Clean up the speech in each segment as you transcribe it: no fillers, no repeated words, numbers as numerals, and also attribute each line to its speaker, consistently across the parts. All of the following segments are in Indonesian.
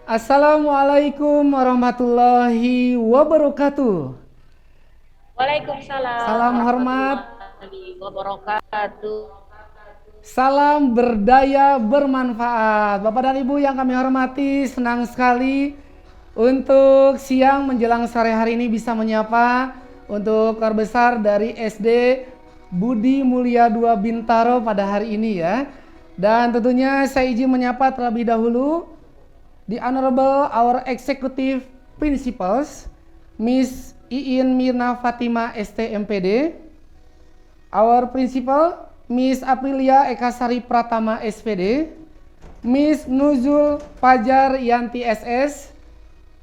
Speaker 1: Assalamualaikum warahmatullahi wabarakatuh.
Speaker 2: Waalaikumsalam
Speaker 1: Salam hormat,
Speaker 2: warahmatullahi wabarakatuh.
Speaker 1: salam berdaya bermanfaat. Bapak dan Ibu yang kami hormati, senang sekali untuk siang menjelang sore hari ini bisa menyapa untuk keluarga besar dari SD Budi Mulia 2 Bintaro pada hari ini ya. Dan tentunya saya izin menyapa terlebih dahulu The Honorable our Executive Principals, Miss Iin Mirna Fatima STMPD, our Principal, Miss Aprilia Ekasari Pratama SPD, Miss Nuzul Fajar Yanti SS,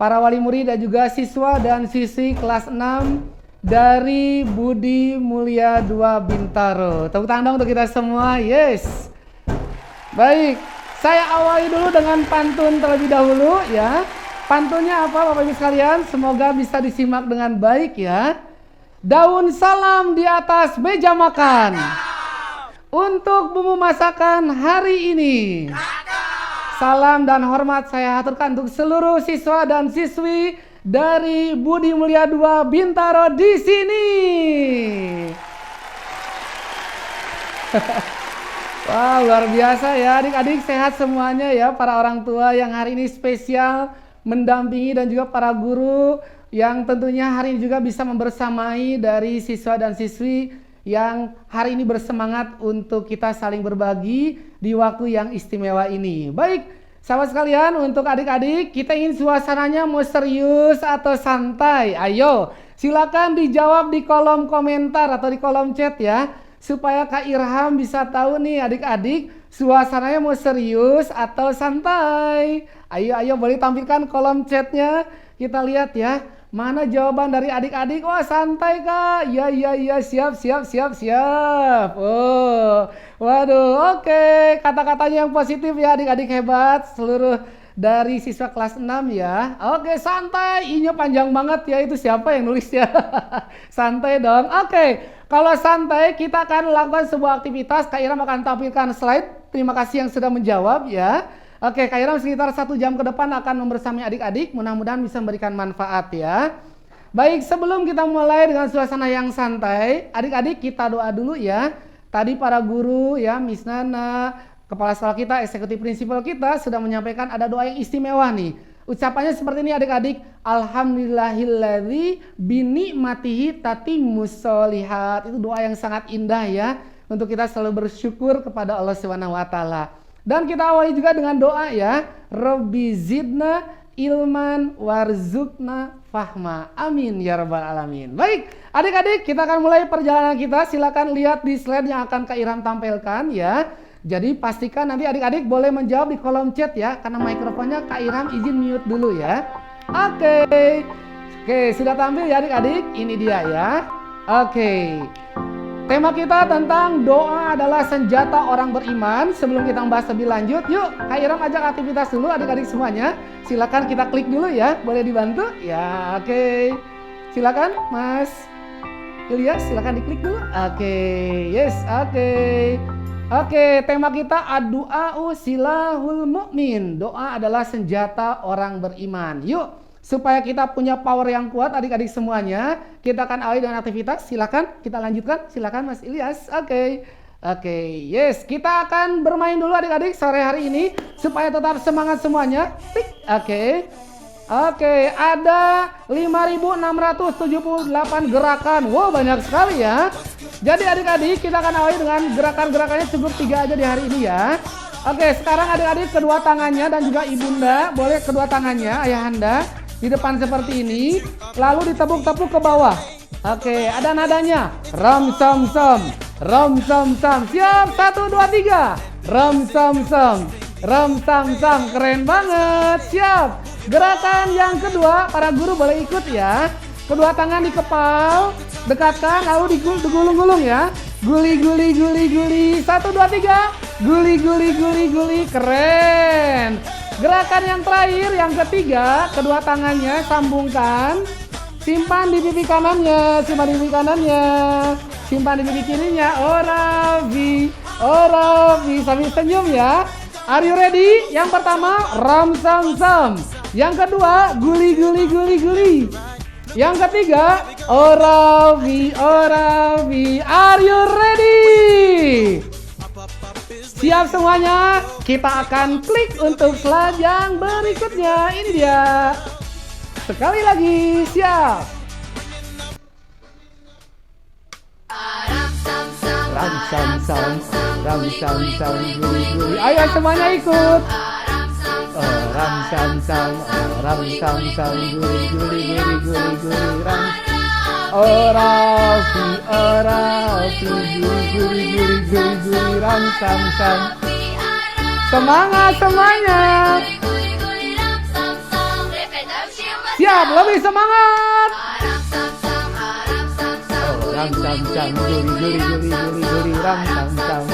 Speaker 1: para wali murid dan juga siswa dan siswi kelas 6 dari Budi Mulia 2 Bintaro. Tepuk tangan dong untuk kita semua, yes. Baik, saya awali dulu dengan pantun terlebih dahulu ya. Pantunnya apa Bapak Ibu sekalian? Semoga bisa disimak dengan baik ya. Daun salam di atas meja makan. Untuk bumbu masakan hari ini. Salam dan hormat saya haturkan untuk seluruh siswa dan siswi dari Budi Mulia 2 Bintaro di sini. Wah, luar biasa ya adik-adik, sehat semuanya ya, para orang tua yang hari ini spesial mendampingi dan juga para guru yang tentunya hari ini juga bisa membersamai dari siswa dan siswi yang hari ini bersemangat untuk kita saling berbagi di waktu yang istimewa ini. Baik, sahabat sekalian, untuk adik-adik kita ingin suasananya mau serius atau santai? Ayo, silakan dijawab di kolom komentar atau di kolom chat ya, supaya Kak Irham bisa tahu nih adik-adik suasananya mau serius atau santai. Ayo boleh tampilkan kolom chatnya, kita lihat ya. Mana jawaban dari adik-adik? Wah, santai Kak. Ya, siap. Oh, waduh, oke. Kata-katanya yang positif ya adik-adik, hebat. Seluruh dari siswa kelas 6 ya. Oke, santai. I-nya panjang banget ya. Itu siapa yang nulis ya? Santai dong. Oke, kalau santai kita akan lakukan sebuah aktivitas. Kak Iram akan tampilkan slide. Terima kasih yang sudah menjawab ya. Oke, Kak Iram sekitar 1 jam ke depan akan membersamai adik-adik. Mudah-mudahan bisa memberikan manfaat ya. Baik, sebelum kita mulai dengan suasana yang santai, adik-adik kita doa dulu ya. Tadi para guru ya, Miss Nana, kepala sekolah kita, eksekutif prinsipal kita sudah menyampaikan ada doa yang istimewa nih. Ucapannya seperti ini adik-adik. Alhamdulillahilladzi binikmatihi tatimmus sholihat. Itu doa yang sangat indah ya, untuk kita selalu bersyukur kepada Allah Subhanahu wa taala. Dan kita awali juga dengan doa ya. Rabbi zidna ilman warzukna fahma. Amin ya rabbal alamin. Baik, adik-adik kita akan mulai perjalanan kita. Silakan lihat di slide yang akan Kak Irham tampilkan ya. Jadi pastikan nanti adik-adik boleh menjawab di kolom chat ya, karena mikrofonnya Kak Irham izin mute dulu ya. Oke, sudah tampil ya adik-adik. Ini dia ya. Oke. Tema kita tentang doa adalah senjata orang beriman. Sebelum kita membahas lebih lanjut, yuk Kak Iram ajak aktivitas dulu adik-adik semuanya. Silakan kita klik dulu ya, boleh dibantu? Ya, oke. Silakan Mas Ilyas, silakan diklik dulu. Oke, yes, oke. Oke, tema kita ad-du'a'u silahul mu'min. Doa adalah senjata orang beriman. Yuk, supaya kita punya power yang kuat adik-adik semuanya, kita akan awali dengan aktivitas. Silakan kita lanjutkan. Silakan Mas Ilyas. Oke, yes, kita akan bermain dulu adik-adik sore hari ini supaya tetap semangat semuanya. Oke, ada 5.678 gerakan. Wow, banyak sekali ya. Jadi adik-adik kita akan awali dengan gerakan-gerakannya cukup 3 aja di hari ini ya. Oke, sekarang adik-adik kedua tangannya dan juga ibunda boleh kedua tangannya ayahanda di depan seperti ini, lalu ditepuk-tepuk ke bawah. Oke, ada nadanya. Ram sam sam, ram sam sam. Siap, 1 2 3. Ram sam sam, ram sam sam. Keren banget. Siap. Gerakan yang kedua, para guru boleh ikut ya. Kedua tangan di kepal, dekatkan lalu digulung-gulung ya. Guli guli guli guli. 1 2 3. Guli guli guli guli. Keren. Gerakan yang terakhir, yang ketiga, kedua tangannya sambungkan. Simpan di pipi kanannya, simpan di pipi kanannya. Simpan di pipi kirinya. Orabi, orabi, sambil senyum ya. Are you ready? Yang pertama, ram sam sam. Yang kedua, guli guli guli guli. Yang ketiga, orabi orabi. Are you ready? Siap semuanya? Kita akan klik untuk slide yang berikutnya. Ini dia. Sekali lagi, siap. Ram sam sam, ram sam sam, guli guli. Ayo semuanya ikut. Ram sam sam, ram sam sam, guli guli guli guli guli ram. Orafi orafi, guli guli guli guli guli ram sam sam. Semangat semuanya. Siap, lebih semangat. Ram sam sam, guli guli guli guli guli ram sam sam.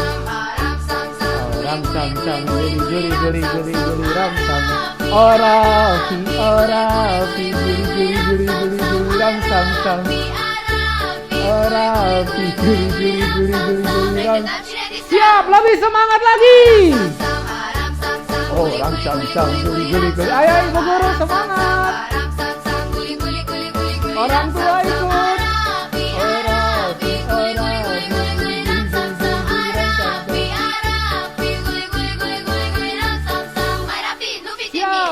Speaker 1: Ram sam sam, guli guli guli guli guli ram sam. Orafi orafi, guli guli guli guli guli ram sam sam. Orafi guli guli guli guli guli ram. Siap, lebih semangat lagi. Oh, ram sam sam, guli guli guli. Ayo ibu guru semangat. Orang tua ikut.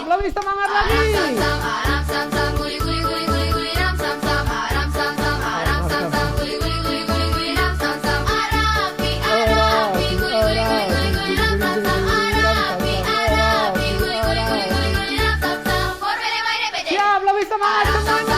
Speaker 1: Lebih semangat lagi. Siap, lebih semangat semuanya.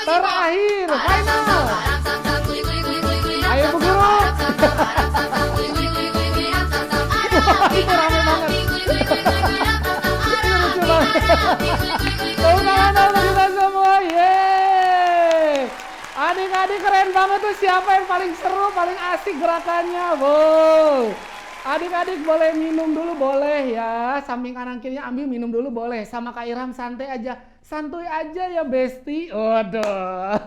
Speaker 1: Terakhir, final. Ayo Bu Guru. Itu rame banget. Itu lucu banget. Tepuk tangan untuk kita semua. Yeay. Adik-adik keren banget tuh. Siapa yang paling seru, paling asik gerakannya? Wow. Adik-adik boleh minum dulu, boleh ya. Samping kanan kirinya ambil minum dulu, boleh. Sama Kak Iram santai aja. Santuy aja ya Besti. Waduh.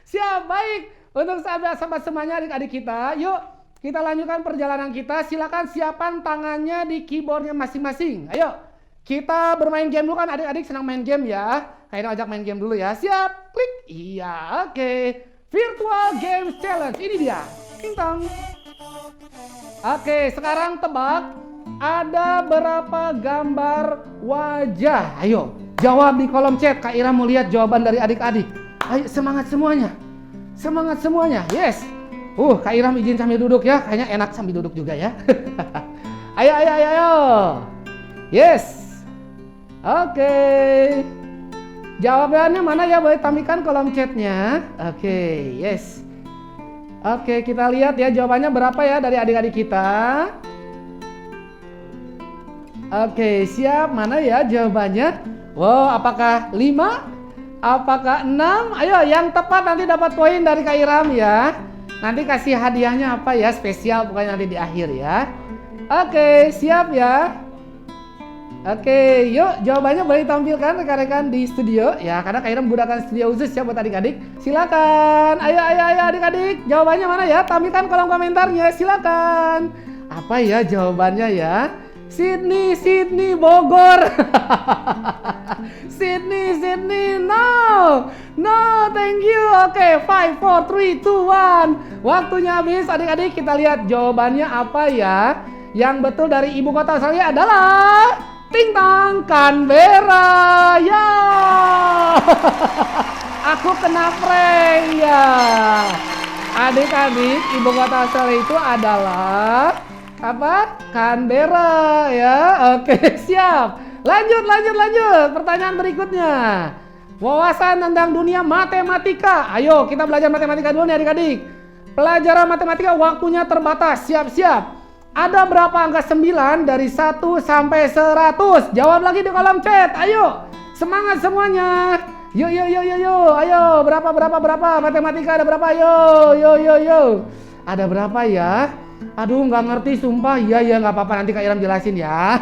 Speaker 1: Siap, baik. Untuk sahabat-sahabat semuanya, adik-adik kita, yuk kita lanjutkan perjalanan kita. Silakan siapkan tangannya di keyboardnya masing-masing. Ayo, kita bermain game dulu kan, adik-adik senang main game ya. Kayaknya ajak main game dulu ya. Siap, klik. Iya, oke. Virtual Games Challenge, ini dia. Tintang. Oke, sekarang tebak. Ada berapa gambar wajah? Ayo, jawab di kolom chat. Kak Ira mau lihat jawaban dari adik-adik. Ayo, semangat semuanya. Semangat semuanya. Yes. Kak Ira izin sambil duduk ya. Kayaknya enak sambil duduk juga ya. Ayo, ayo, ayo, ayo. Yes. Oke. Jawabannya mana ya? Boleh tampilkan kolom chatnya. Oke, yes. Oke, kita lihat ya jawabannya berapa ya dari adik-adik kita. Oke, siap. Mana ya jawabannya? Wow, apakah 5? Apakah 6? Ayo, yang tepat nanti dapat poin dari Kak Iram ya. Nanti kasih hadiahnya apa ya? Spesial pokoknya nanti di akhir ya. Oke, siap ya. Oke, yuk jawabannya boleh ditampilkan rekan-rekan di studio ya. Karena Kak Iram menggunakan studio khusus ya buat adik-adik. Silakan. Ayo, ayo, ayo adik-adik. Jawabannya mana ya? Tampilkan kolom komentarnya. Silakan. Apa ya jawabannya ya? Sydney, Sydney, Bogor. Sydney, Sydney, no, thank you. Oke, 5, 4, 3, 2, 1. Waktunya habis, adik-adik. Kita lihat jawabannya apa ya. Yang betul dari ibu kota Australia adalah Tintang, Canberra. Ya, aku kena prank ya. Adik-adik, ibu kota Australia itu adalah apa? Canberra ya. Oke, siap. Lanjut. Pertanyaan berikutnya. Wawasan tentang dunia matematika. Ayo, kita belajar matematika dulu nih adik-adik. Pelajaran matematika waktunya terbatas. Siap-siap. Ada berapa angka 9 dari 1 sampai 100? Jawab lagi di kolom chat. Ayo. Semangat semuanya. Yuk. Ayo, berapa? Matematika ada berapa? Yo. Ada berapa ya? Aduh, nggak ngerti sumpah. Iya, nggak apa-apa, nanti Kak Iram jelasin ya.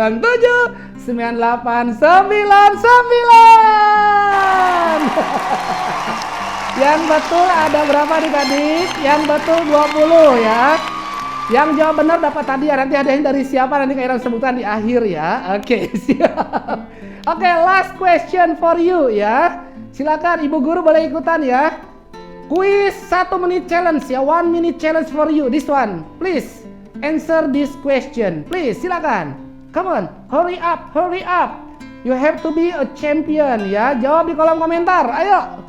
Speaker 1: 97 98 99. Yang betul ada berapa adik-adik? Yang betul 20 ya. Yang jawab benar dapat hadiah. Nanti hadiahnya dari siapa nanti Kak Iram sebutkan di akhir ya. Oke, siap. Oke, last question for you ya. Silakan Ibu Guru boleh ikutan ya. Quiz 1 menit challenge ya. 1 minute challenge for you. This one. Please answer this question. Please silakan. Come on, hurry up, hurry up. You have to be a champion ya. Jawab di kolom komentar. Ayo.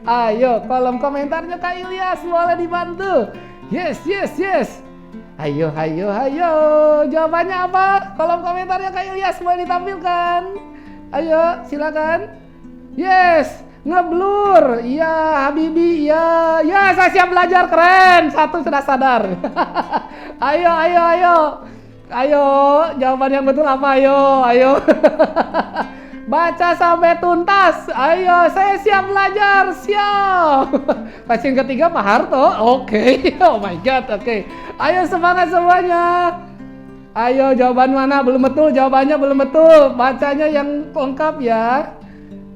Speaker 1: Ayo, kolom komentarnya Kak Ilyas boleh dibantu. Yes, yes, yes. Ayo, ayo, ayo. Jawabannya apa? Kolom komentarnya Kak Ilyas boleh ditampilkan. Ayo, silakan. Yes, ngeblur. Iya, Habibi. Iya, ya saya siap belajar. Keren. Satu sudah sadar. Ayo, ayo, ayo. Ayo, jawaban yang betul apa? Ayo, ayo. Baca sampai tuntas. Ayo, saya siap belajar. Siap. Pasien ketiga Pak Harto. Oke. Oh my god. Oke. Ayo semangat semuanya. Ayo, jawaban mana? Belum betul. Jawabannya belum betul. Bacanya yang lengkap ya.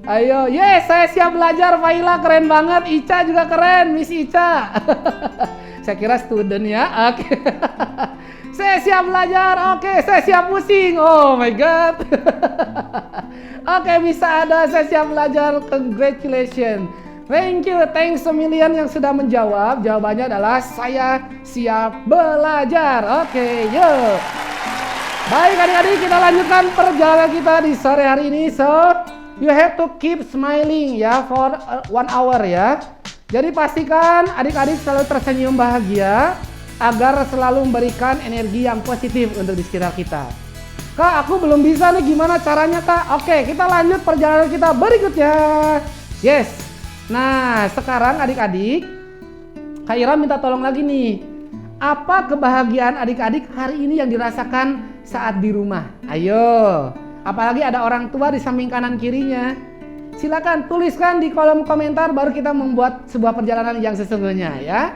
Speaker 1: Ayo. Yes, saya siap belajar. Faila keren banget. Ica juga keren. Miss Ica. Saya kira student ya. Oke. Saya siap belajar. Oke, saya siap pusing. Oh my god. Oke, bisa ada saya siap belajar. Congratulations. Thank you. Thanks a million yang sudah menjawab. Jawabannya adalah saya siap belajar. Oke, yuk. Baik adik-adik, kita lanjutkan perjalanan kita di sore hari ini. So, you have to keep smiling ya for 1 hour ya. Jadi pastikan adik-adik selalu tersenyum bahagia agar selalu memberikan energi yang positif untuk di sekitar kita. Kak, aku belum bisa nih, gimana caranya Kak? Oke, kita lanjut perjalanan kita berikutnya. Yes. Nah, sekarang adik-adik, Kak Ira minta tolong lagi nih. Apa kebahagiaan adik-adik hari ini yang dirasakan saat di rumah? Ayo. Apalagi ada orang tua di samping kanan kirinya. Silakan tuliskan di kolom komentar baru kita membuat sebuah perjalanan yang sesungguhnya ya.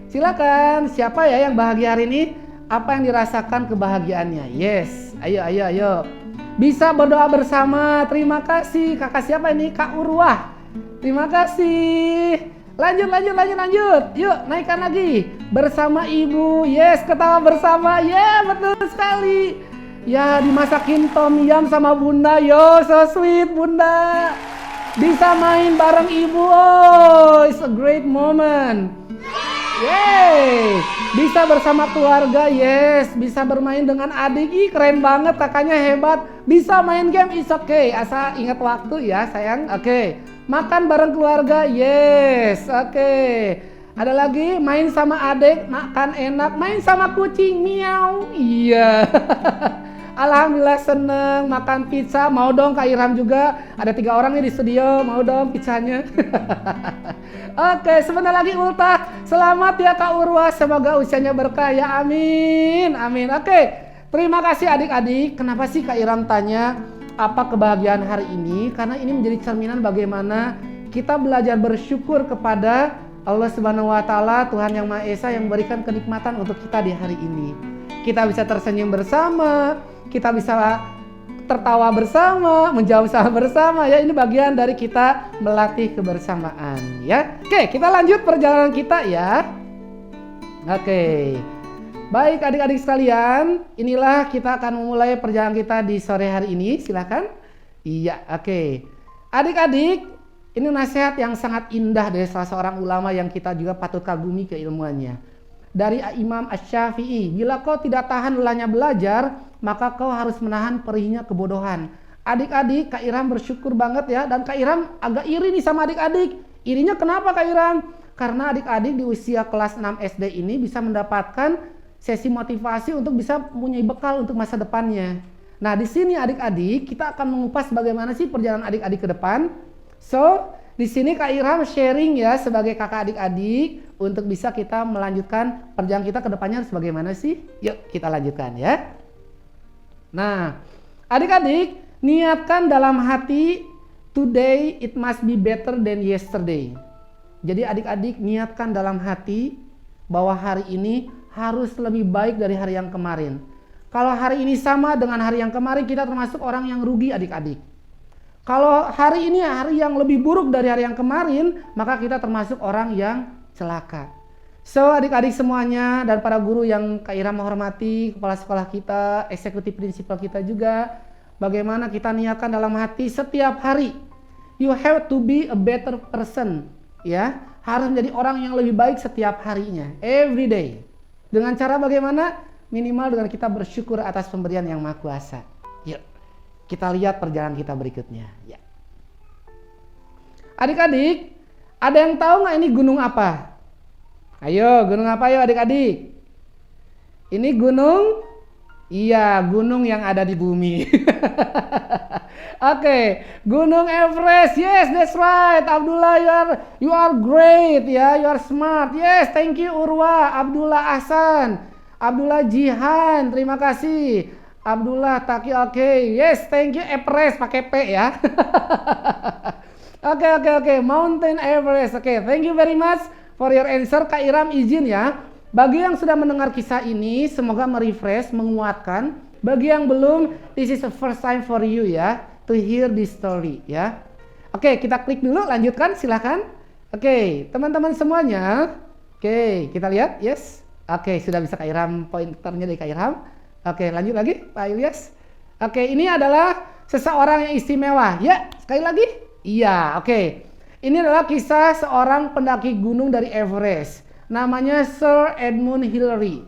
Speaker 1: Silakan, siapa ya yang bahagia hari ini? Apa yang dirasakan kebahagiaannya? Yes, ayo, ayo, ayo. Bisa berdoa bersama. Terima kasih. Kakak siapa ini? Kak Urwah. Terima kasih. Lanjut, lanjut, lanjut, lanjut. Yuk, naikkan lagi. Bersama ibu. Yes, ketawa bersama. Yeah, betul sekali. Ya, dimasakin tom yum sama bunda. Yo, so sweet bunda. Bisa main bareng ibu. Oh, it's a great moment. Yeay, bisa bersama keluarga, yes, bisa bermain dengan adik, ih keren banget, kakaknya hebat, bisa main game, is okay, asal ingat waktu ya sayang, oke. Makan bareng keluarga, yes, oke. Ada lagi, main sama adik, makan enak, main sama kucing, miau, iya. Alhamdulillah seneng, makan pizza, mau dong Kak Irham juga, ada 3 orang nih di studio, mau dong pizzanya. Oke, sebentar lagi ultah. Selamat ya Kak Urwa, semoga usianya berkah ya, amin, amin. Oke, terima kasih adik-adik. Kenapa sih Kak Iram tanya apa kebahagiaan hari ini? Karena ini menjadi cerminan bagaimana kita belajar bersyukur kepada Allah Subhanahu wa Ta'ala, Tuhan yang Maha Esa yang memberikan kenikmatan untuk kita di hari ini. Kita bisa tersenyum bersama, kita bisa tertawa bersama, menjawab sama bersama ya. Ini bagian dari kita melatih kebersamaan ya. Oke, kita lanjut perjalanan kita ya. Oke. Baik adik-adik sekalian, inilah kita akan memulai perjalanan kita di sore hari ini. Silakan. Iya, oke. Adik-adik, Ini nasihat yang sangat indah dari salah seorang ulama yang kita juga patut kagumi keilmuannya. Dari Imam Asy-Syafi'i, bila kau tidak tahan lelahnya belajar, maka kau harus menahan perihnya kebodohan. Adik-adik, Kak Iram bersyukur banget ya, dan Kak Iram agak iri nih sama adik-adik. Irinya kenapa Kak Iram? Karena adik-adik di usia kelas 6 SD ini bisa mendapatkan sesi motivasi untuk bisa mempunyai bekal untuk masa depannya. Nah, di sini adik-adik, kita akan mengupas bagaimana sih perjalanan adik-adik ke depan. So, di sini Kak Iram sharing ya sebagai kakak adik-adik untuk bisa kita melanjutkan perjalanan kita ke depannya harus bagaimana sih? Yuk kita lanjutkan ya. Nah, adik-adik niatkan dalam hati, today it must be better than yesterday. Jadi adik-adik niatkan dalam hati bahwa hari ini harus lebih baik dari hari yang kemarin. Kalau hari ini sama dengan hari yang kemarin, kita termasuk orang yang rugi adik-adik. Kalau hari ini hari yang lebih buruk dari hari yang kemarin, maka kita termasuk orang yang celaka. So adik-adik semuanya dan para guru yang Kak Iram menghormati, kepala sekolah kita, eksekutif prinsipal kita juga, bagaimana kita niatkan dalam hati setiap hari, you have to be a better person, ya, harus menjadi orang yang lebih baik setiap harinya, every day. Dengan cara bagaimana? Minimal dengan kita bersyukur atas pemberian yang Maha Kuasa. Yuk kita lihat perjalanan kita berikutnya. Ya. Adik-adik, ada yang tahu nggak ini gunung apa? Ayo, gunung apa yuk adik-adik? Ini gunung? Iya, gunung yang ada di bumi. Oke, Gunung Everest. Yes, that's right. Abdullah, you are great ya. You are smart. Yes, thank you Urwa, Abdullah Ahsan, Abdullah Jihan. Terima kasih. Abdullah Taki, oke. Yes, thank you. Everest pakai P ya. Oke. Mountain Everest. Oke, thank you very much for your answer. Kak Iram izin ya. Bagi yang sudah mendengar kisah ini, semoga merefresh, menguatkan. Bagi yang belum, this is the first time for you ya, to hear this story ya. Oke, kita klik dulu, lanjutkan, silahkan. Oke, teman-teman semuanya. Oke, kita lihat, yes. Oke, sudah bisa Kak Iram, pointernya dari Kak Iram. Oke, lanjut lagi Pak Ilyas. Oke, ini adalah seseorang yang istimewa. Ya, sekali lagi. Iya, oke. Ini adalah kisah seorang pendaki gunung dari Everest. Namanya Sir Edmund Hillary.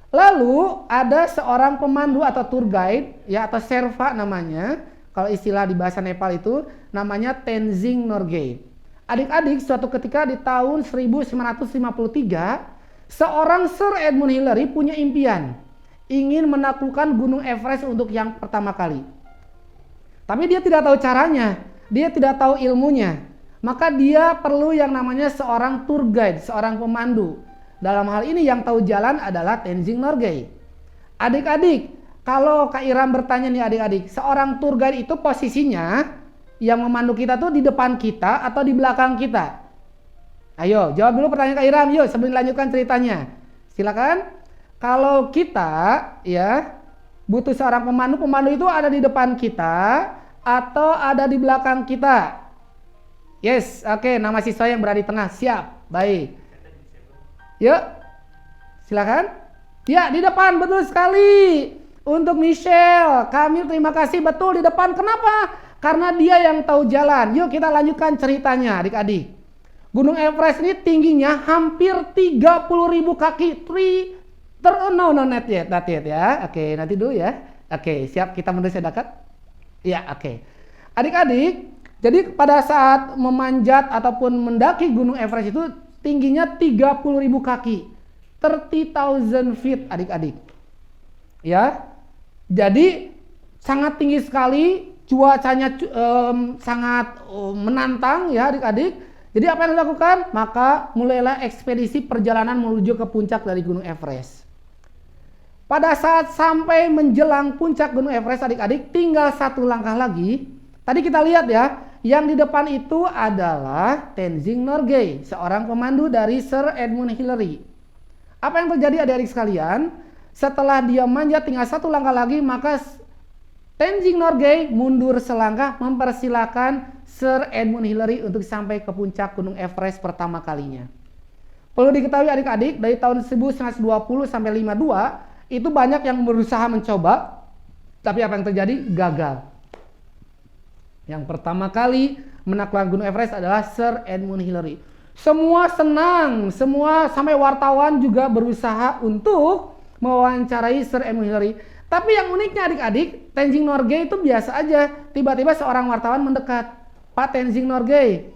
Speaker 1: Lalu ada seorang pemandu atau tour guide, ya, atau Sherpa namanya. Kalau istilah di bahasa Nepal itu namanya Tenzing Norgay. Adik-adik, suatu ketika di tahun 1953, seorang Sir Edmund Hillary punya impian, ingin menaklukkan Gunung Everest untuk yang pertama kali. Tapi dia tidak tahu caranya, dia tidak tahu ilmunya. Maka dia perlu yang namanya seorang tour guide, seorang pemandu. Dalam hal ini yang tahu jalan adalah Tenzing Norgay. Adik-adik, kalau Kak Iram bertanya nih adik-adik, seorang tour guide itu posisinya yang memandu kita tuh di depan kita atau di belakang kita? Ayo, jawab dulu pertanyaan Kak Iram, yuk sebelum dilanjutkan ceritanya. Silakan. Kalau kita ya butuh seorang pemandu, pemandu itu ada di depan kita atau ada di belakang kita? Yes, oke, nama siswa yang berada di tengah, siap, baik. Yuk, silakan. Ya, di depan, betul sekali. Untuk Michelle, Kamil terima kasih, betul di depan. Kenapa? Karena dia yang tahu jalan. Yuk kita lanjutkan ceritanya adik-adik. Gunung Everest ini tingginya hampir 30.000 kaki. Not yet ya. Oke, nanti dulu ya. Oke, siap, kita menuju dekat. Ya, oke. Adik-adik, jadi pada saat memanjat ataupun mendaki Gunung Everest itu tingginya 30.000 kaki. 30,000 feet adik-adik. Ya. Jadi sangat tinggi sekali, cuacanya sangat menantang ya adik-adik. Jadi apa yang dilakukan? Maka mulailah ekspedisi perjalanan menuju ke puncak dari Gunung Everest. Pada saat sampai menjelang puncak Gunung Everest adik-adik, tinggal satu langkah lagi. Tadi kita lihat ya, yang di depan itu adalah Tenzing Norgay, seorang pemandu dari Sir Edmund Hillary. Apa yang terjadi adik-adik sekalian? Setelah dia manjat tinggal satu langkah lagi, maka Tenzing Norgay mundur selangkah mempersilahkan Sir Edmund Hillary untuk sampai ke puncak Gunung Everest pertama kalinya. Perlu diketahui adik-adik, dari tahun 1920 sampai 52 itu banyak yang berusaha mencoba, tapi apa yang terjadi? Gagal. Yang pertama kali menaklukkan Gunung Everest adalah Sir Edmund Hillary. Semua senang, semua sampai wartawan juga berusaha untuk mewawancarai Sir Edmund Hillary. Tapi yang uniknya adik-adik, Tenzing Norgay itu biasa aja. Tiba-tiba seorang wartawan mendekat. Pak Tenzing Norgay,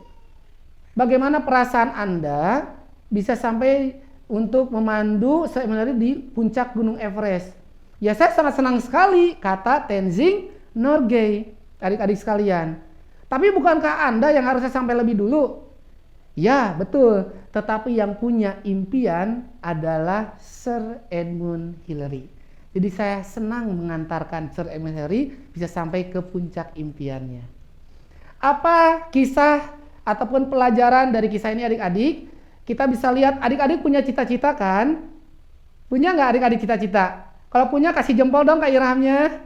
Speaker 1: bagaimana perasaan Anda bisa sampai untuk memandu Sir Edmund Hillary di puncak Gunung Everest? Ya saya sangat senang sekali, kata Tenzing Norgay. Adik-adik sekalian. Tapi bukankah Anda yang harusnya sampai lebih dulu? Ya betul, tetapi yang punya impian adalah Sir Edmund Hillary. Jadi saya senang mengantarkan Sir Edmund Hillary bisa sampai ke puncak impiannya. Apa kisah ataupun pelajaran dari kisah ini adik-adik? Kita bisa lihat adik-adik punya cita-cita kan? Punya nggak adik-adik cita-cita? Kalau punya kasih jempol dong Kak Irhamnya.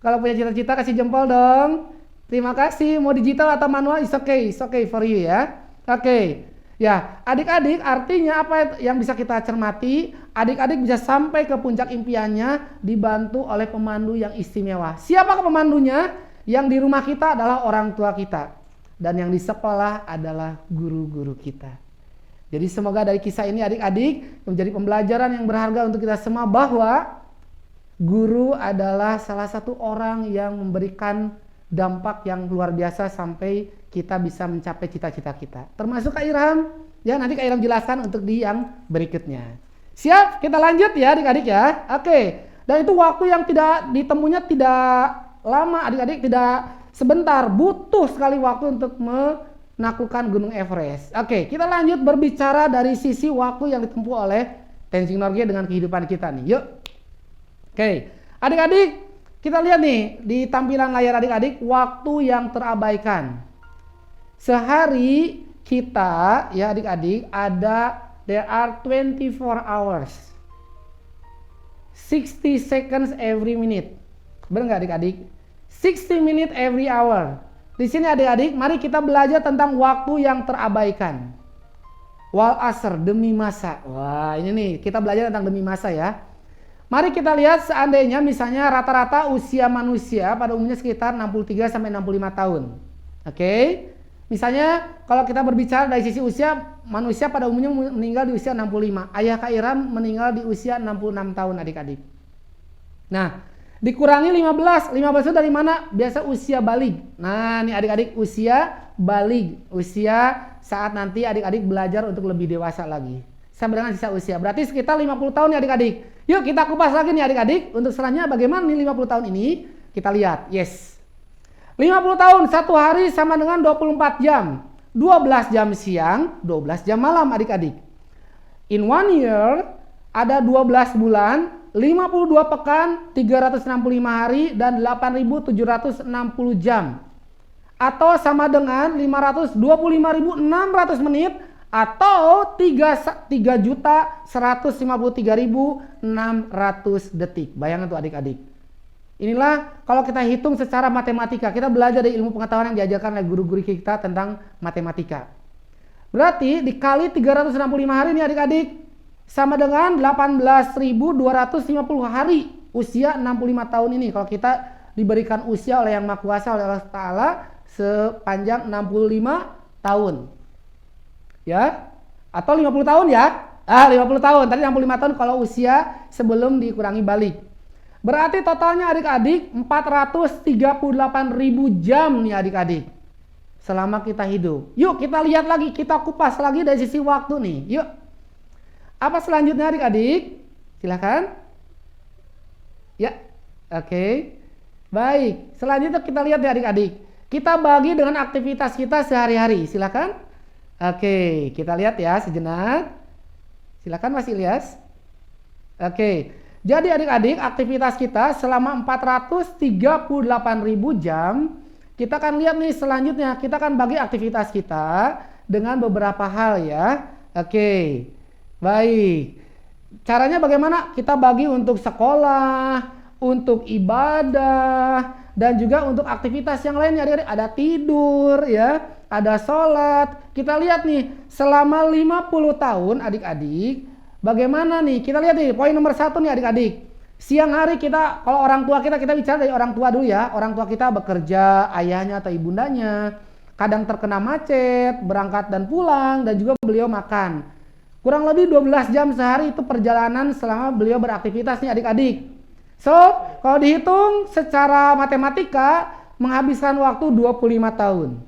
Speaker 1: Kalau punya cita-cita kasih jempol dong. Terima kasih. Mau digital atau manual? It's okay for you ya. Oke. Ya, adik-adik artinya apa yang bisa kita cermati? Adik-adik bisa sampai ke puncak impiannya dibantu oleh pemandu yang istimewa. Siapakah pemandunya? Yang di rumah kita adalah orang tua kita. Dan yang di sekolah adalah guru-guru kita. Jadi semoga dari kisah ini adik-adik menjadi pembelajaran yang berharga untuk kita semua bahwa guru adalah salah satu orang yang memberikan dampak yang luar biasa sampai kita bisa mencapai cita-cita kita. Termasuk Kak Irham. Ya, nanti Kak Irham jelaskan untuk di yang berikutnya. Siap? Kita lanjut ya adik-adik ya. Oke. Dan itu waktu yang tidak ditemunya tidak lama adik-adik, tidak sebentar. Butuh sekali waktu untuk menaklukkan Gunung Everest. Oke, kita lanjut berbicara dari sisi waktu yang ditempuh oleh Tenzing Norgay dengan kehidupan kita nih. Yuk. Oke, adik-adik, kita lihat nih di tampilan layar adik-adik waktu yang terabaikan. Sehari kita ya adik-adik there are 24 hours. 60 seconds every minute. Benar nggak adik-adik? 60 minutes every hour. Di sini adik-adik, mari kita belajar tentang waktu yang terabaikan. Wal asr, demi masa. Wah, ini nih, kita belajar tentang demi masa ya. Mari kita lihat seandainya misalnya rata-rata usia manusia pada umumnya sekitar 63 sampai 65 tahun. Oke? Misalnya kalau kita berbicara dari sisi usia, manusia pada umumnya meninggal di usia 65. Ayah Kak Iram meninggal di usia 66 tahun adik-adik. Nah, dikurangi 15 itu dari mana? Biasa usia balig. Nah, ini adik-adik usia balig. Usia saat nanti adik-adik belajar untuk lebih dewasa lagi. Sama dengan sisa usia. Berarti sekitar 50 tahun nih adik-adik. Yuk kita kupas lagi nih adik-adik. Untuk selanjutnya bagaimana nih 50 tahun ini? Kita lihat. Yes. 50 tahun, satu hari sama dengan 24 jam. 12 jam siang, 12 jam malam adik-adik. In 1 year, ada 12 bulan, 52 pekan, 365 hari, dan 8.760 jam. Atau sama dengan 525.600 menit, atau 3.153.600 detik. Bayangkan tuh adik-adik. Inilah kalau kita hitung secara matematika. Kita belajar dari ilmu pengetahuan yang diajarkan oleh guru-guru kita tentang matematika. Berarti dikali 365 hari ini adik-adik sama dengan 18.250 hari usia 65 tahun ini. Kalau kita diberikan usia oleh Yang Maha Kuasa oleh Allah Ta'ala sepanjang 65 tahun. Ya, atau 50 tahun ya. 50 tahun. Tadi 65 tahun kalau usia sebelum dikurangi balik. Berarti totalnya adik-adik 438.000 jam nih adik-adik. Selama kita hidup. Yuk kita lihat lagi, kita kupas lagi dari sisi waktu nih. Yuk. Apa selanjutnya adik-adik? Silakan. Ya. Oke. Baik. Selanjutnya kita lihat ya adik-adik. Kita bagi dengan aktivitas kita sehari-hari. Silakan. Oke, kita lihat ya sejenak. Silakan Mas Ilyas. Oke. Jadi adik-adik aktivitas kita selama 438.000 jam. Kita akan lihat nih selanjutnya. Kita akan bagi aktivitas kita dengan beberapa hal ya. Oke. Baik. Caranya bagaimana? Kita bagi untuk sekolah, untuk ibadah, dan juga untuk aktivitas yang lainnya. Adik-adik ada tidur ya. Ada sholat. Kita lihat nih selama 50 tahun adik-adik bagaimana nih, kita lihat nih poin nomor 1 nih adik-adik. Siang hari kita, kalau orang tua kita bicara dari orang tua dulu ya. Orang tua kita bekerja, ayahnya atau ibundanya. kadang terkena macet, berangkat dan pulang, dan juga beliau makan. Kurang lebih 12 jam sehari itu perjalanan selama beliau beraktivitas nih adik-adik. So, kalau dihitung secara matematika, menghabiskan waktu 25 tahun.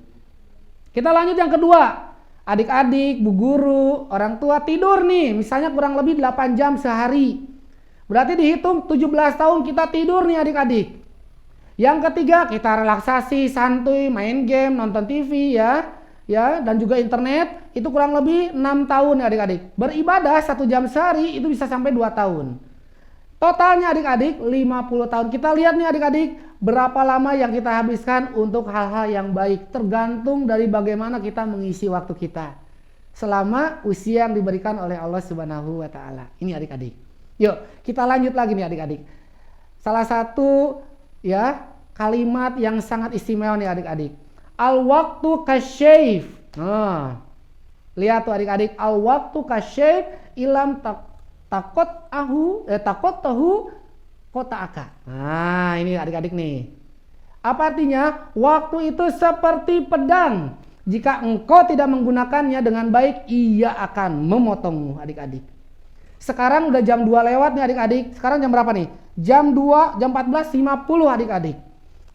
Speaker 1: Kita lanjut yang kedua. Adik-adik, bu guru, orang tua tidur nih, misalnya kurang lebih 8 jam sehari. Berarti dihitung 17 tahun kita tidur nih adik-adik. Yang ketiga, kita relaksasi, santuy, main game, nonton TV ya, dan juga internet, itu kurang lebih 6 tahun ya adik-adik. Beribadah 1 jam sehari itu bisa sampai 2 tahun. Totalnya adik-adik 50 tahun. Kita lihat nih adik-adik, berapa lama yang kita habiskan untuk hal-hal yang baik. Tergantung dari bagaimana kita mengisi waktu kita selama usia yang diberikan oleh Allah Subhanahu wa taala. Ini adik-adik. Yuk, kita lanjut lagi nih adik-adik. Salah satu ya kalimat yang sangat istimewa nih adik-adik. Al-waqtu kasyayf. Nah, lihat tuh adik-adik, al-waqtu kasyayf ilam takot tahu kota aka. Nah, ini adik-adik nih. Apa artinya? Waktu itu seperti pedang. Jika engkau tidak menggunakannya dengan baik, ia akan memotongmu adik-adik. Sekarang udah jam 2 lewat nih adik-adik. Sekarang jam berapa nih? Jam 2, jam 14.50 adik-adik.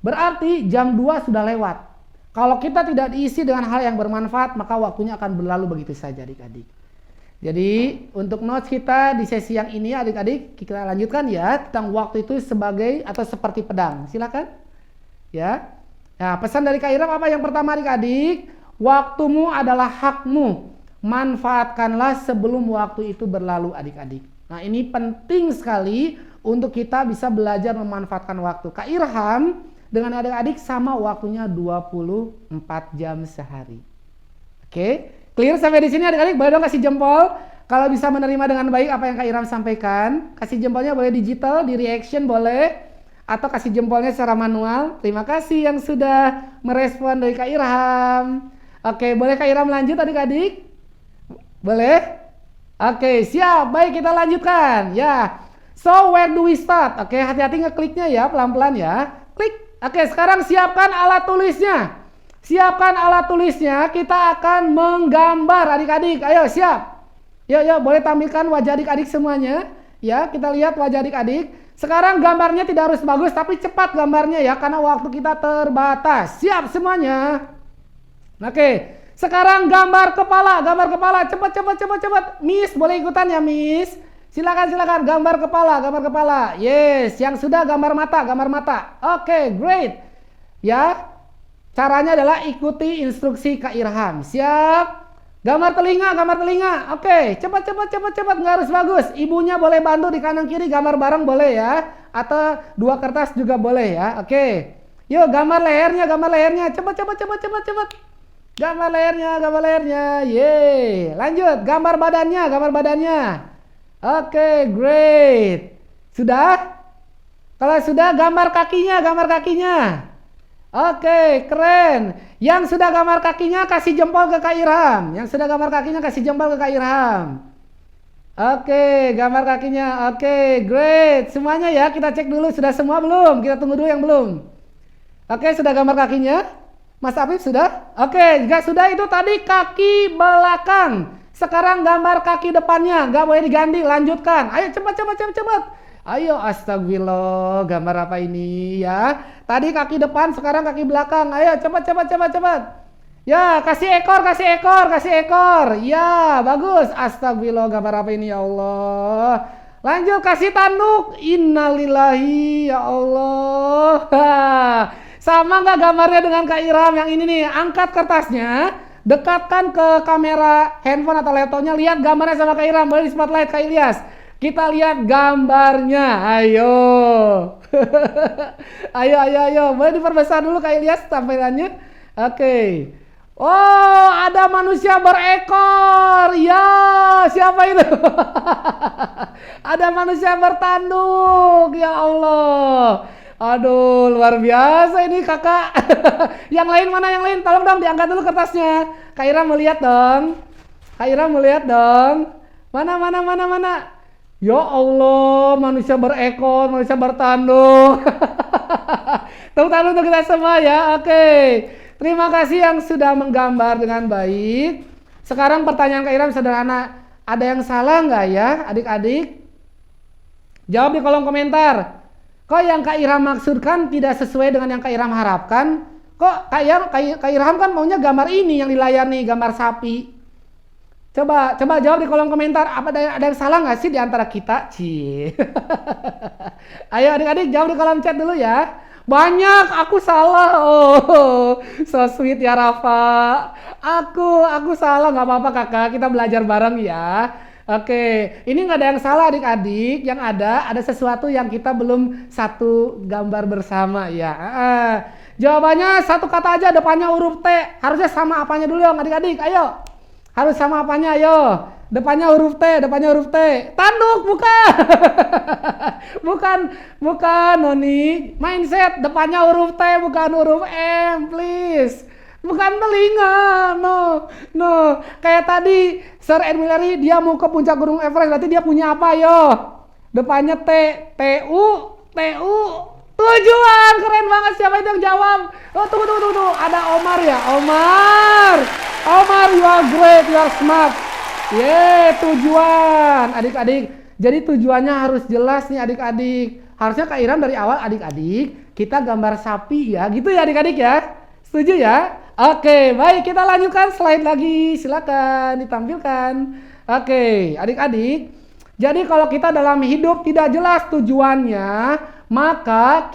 Speaker 1: Berarti jam 2 sudah lewat. Kalau kita tidak diisi dengan hal yang bermanfaat, maka waktunya akan berlalu begitu saja adik-adik. Jadi untuk notes kita di sesi yang ini adik-adik, kita lanjutkan ya tentang waktu itu sebagai atau seperti pedang. Silakan. Ya. Nah, pesan dari Kak Iram apa yang pertama adik-adik? Waktumu adalah hakmu. Manfaatkanlah sebelum waktu itu berlalu adik-adik. Nah, ini penting sekali untuk kita bisa belajar memanfaatkan waktu. Kak Irham dengan adik-adik sama waktunya 24 jam sehari. Oke, clear sampai di sini adik-adik? Boleh dong kasih jempol kalau bisa menerima dengan baik apa yang Kak Irham sampaikan. Kasih jempolnya boleh digital, di reaction boleh, atau kasih jempolnya secara manual. Terima kasih yang sudah merespon dari Kak Irham. Oke, boleh Kak Irham lanjut adik-adik? Boleh? Oke, siap. Baik, kita lanjutkan. Ya. So, where do we start? Oke, hati-hati ngekliknya ya, pelan-pelan ya. Klik. Oke, sekarang siapkan alat tulisnya. Siapkan alat tulisnya. Kita akan menggambar adik-adik. Ayo, siap. Yuk, boleh tampilkan wajah adik-adik semuanya. Ya, kita lihat wajah adik-adik. Sekarang gambarnya tidak harus bagus, tapi cepat gambarnya ya, karena waktu kita terbatas. Siap semuanya. Oke. Sekarang gambar kepala, cepat. Miss, boleh ikutan ya, Miss? Silakan, gambar kepala. Yes, yang sudah gambar mata. Oke, great. Ya. Caranya adalah ikuti instruksi Kak Irham. Siap? Gambar telinga. Oke, cepat, nggak harus bagus. Ibunya boleh bantu di kanan kiri, gambar bareng boleh ya. Atau 2 kertas juga boleh ya. Oke. Yuk, gambar lehernya. Cepat. Gambar lehernya. Yeay. Lanjut, gambar badannya. Oke, great. Sudah? Kalau sudah, gambar kakinya. Oke, keren. Yang sudah gambar kakinya kasih jempol ke Kak Irham. Oke, gambar kakinya. Oke, great. Semuanya ya, kita cek dulu sudah semua belum? Kita tunggu dulu yang belum. Oke, sudah gambar kakinya? Mas Afif sudah? Oke, jika sudah itu tadi kaki belakang. Sekarang gambar kaki depannya, nggak boleh diganti, lanjutkan. Ayo cepat. Ayo, astagfirullah, gambar apa ini ya? Tadi kaki depan, sekarang kaki belakang. Ayo cepat. Ya, kasih ekor. Ya, bagus. Astagfirullah, gambar apa ini ya Allah? Lanjut, kasih tanduk. Innalillahi ya Allah. Sama nggak gambarnya dengan Kak Irham yang ini nih? Angkat kertasnya, dekatkan ke kamera handphone atau laptopnya, lihat gambarnya sama Kak Irham. Boleh di spotlight Kak Ilyas. Kita lihat gambarnya. Ayo. ayo. Boleh diperbesar dulu Kak Ilyas tampilannya. Oke. Oh, ada manusia berekor. Ya, siapa itu? Ada manusia bertanduk. Ya Allah. Aduh, luar biasa ini kakak. Yang lain mana yang lain? Tolong dong diangkat dulu kertasnya. Kak Ira melihat dong. Mana? Ya Allah, manusia berekor, manusia bertanduk. Tepuk tangan untuk kita semua ya. Oke. Terima kasih yang sudah menggambar dengan baik. Sekarang pertanyaan Kak Iram sederhana. Ada yang salah nggak ya adik-adik? Jawab di kolom komentar. Kok yang Kak Iram maksudkan tidak sesuai dengan yang Kak Iram harapkan? Kok Kak Iram kan maunya gambar ini yang di layar nih, gambar sapi. Coba jawab di kolom komentar. Apa ada yang salah nggak sih di antara kita? Cie. Ayo adik-adik jawab di kolom chat dulu ya. Banyak, aku salah. Oh, so sweet ya Rafa. Aku salah, nggak apa-apa kakak. Kita belajar bareng ya. Oke, ini nggak ada yang salah adik-adik. Yang ada sesuatu yang kita belum satu gambar bersama ya. Jawabannya satu kata aja, depannya huruf T. Harusnya sama apanya dulu yang adik-adik. Ayo. Harus sama apanya, ayo. Depannya huruf T. Tanduk, bukan. bukan, Noni. Mindset, depannya huruf T, bukan huruf M, please. Bukan telinga, no. Kayak tadi, Sir Ed Millery, dia mau ke puncak Gunung Everest, berarti dia punya apa, yo? Depannya T, TU. Tujuan, keren banget. Siapa itu yang jawab? Oh, tunggu. Ada Omar ya, Omar, you are great, you are smart. Tujuan, adik-adik. Jadi tujuannya harus jelas nih adik-adik. Harusnya Kak Iram dari awal adik-adik kita gambar sapi ya, gitu ya adik-adik ya. Setuju ya? Oke, baik kita lanjutkan slide lagi. Silakan ditampilkan. Oke, adik-adik. Jadi kalau kita dalam hidup tidak jelas tujuannya, maka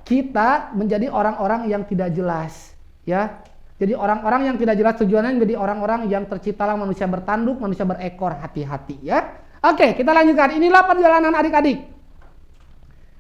Speaker 1: kita menjadi orang-orang yang tidak jelas, ya. Jadi orang-orang yang tidak jelas tujuannya menjadi orang-orang yang terciptalah manusia bertanduk, manusia berekor, hati-hati ya. Oke, kita lanjutkan. Inilah perjalanan adik-adik.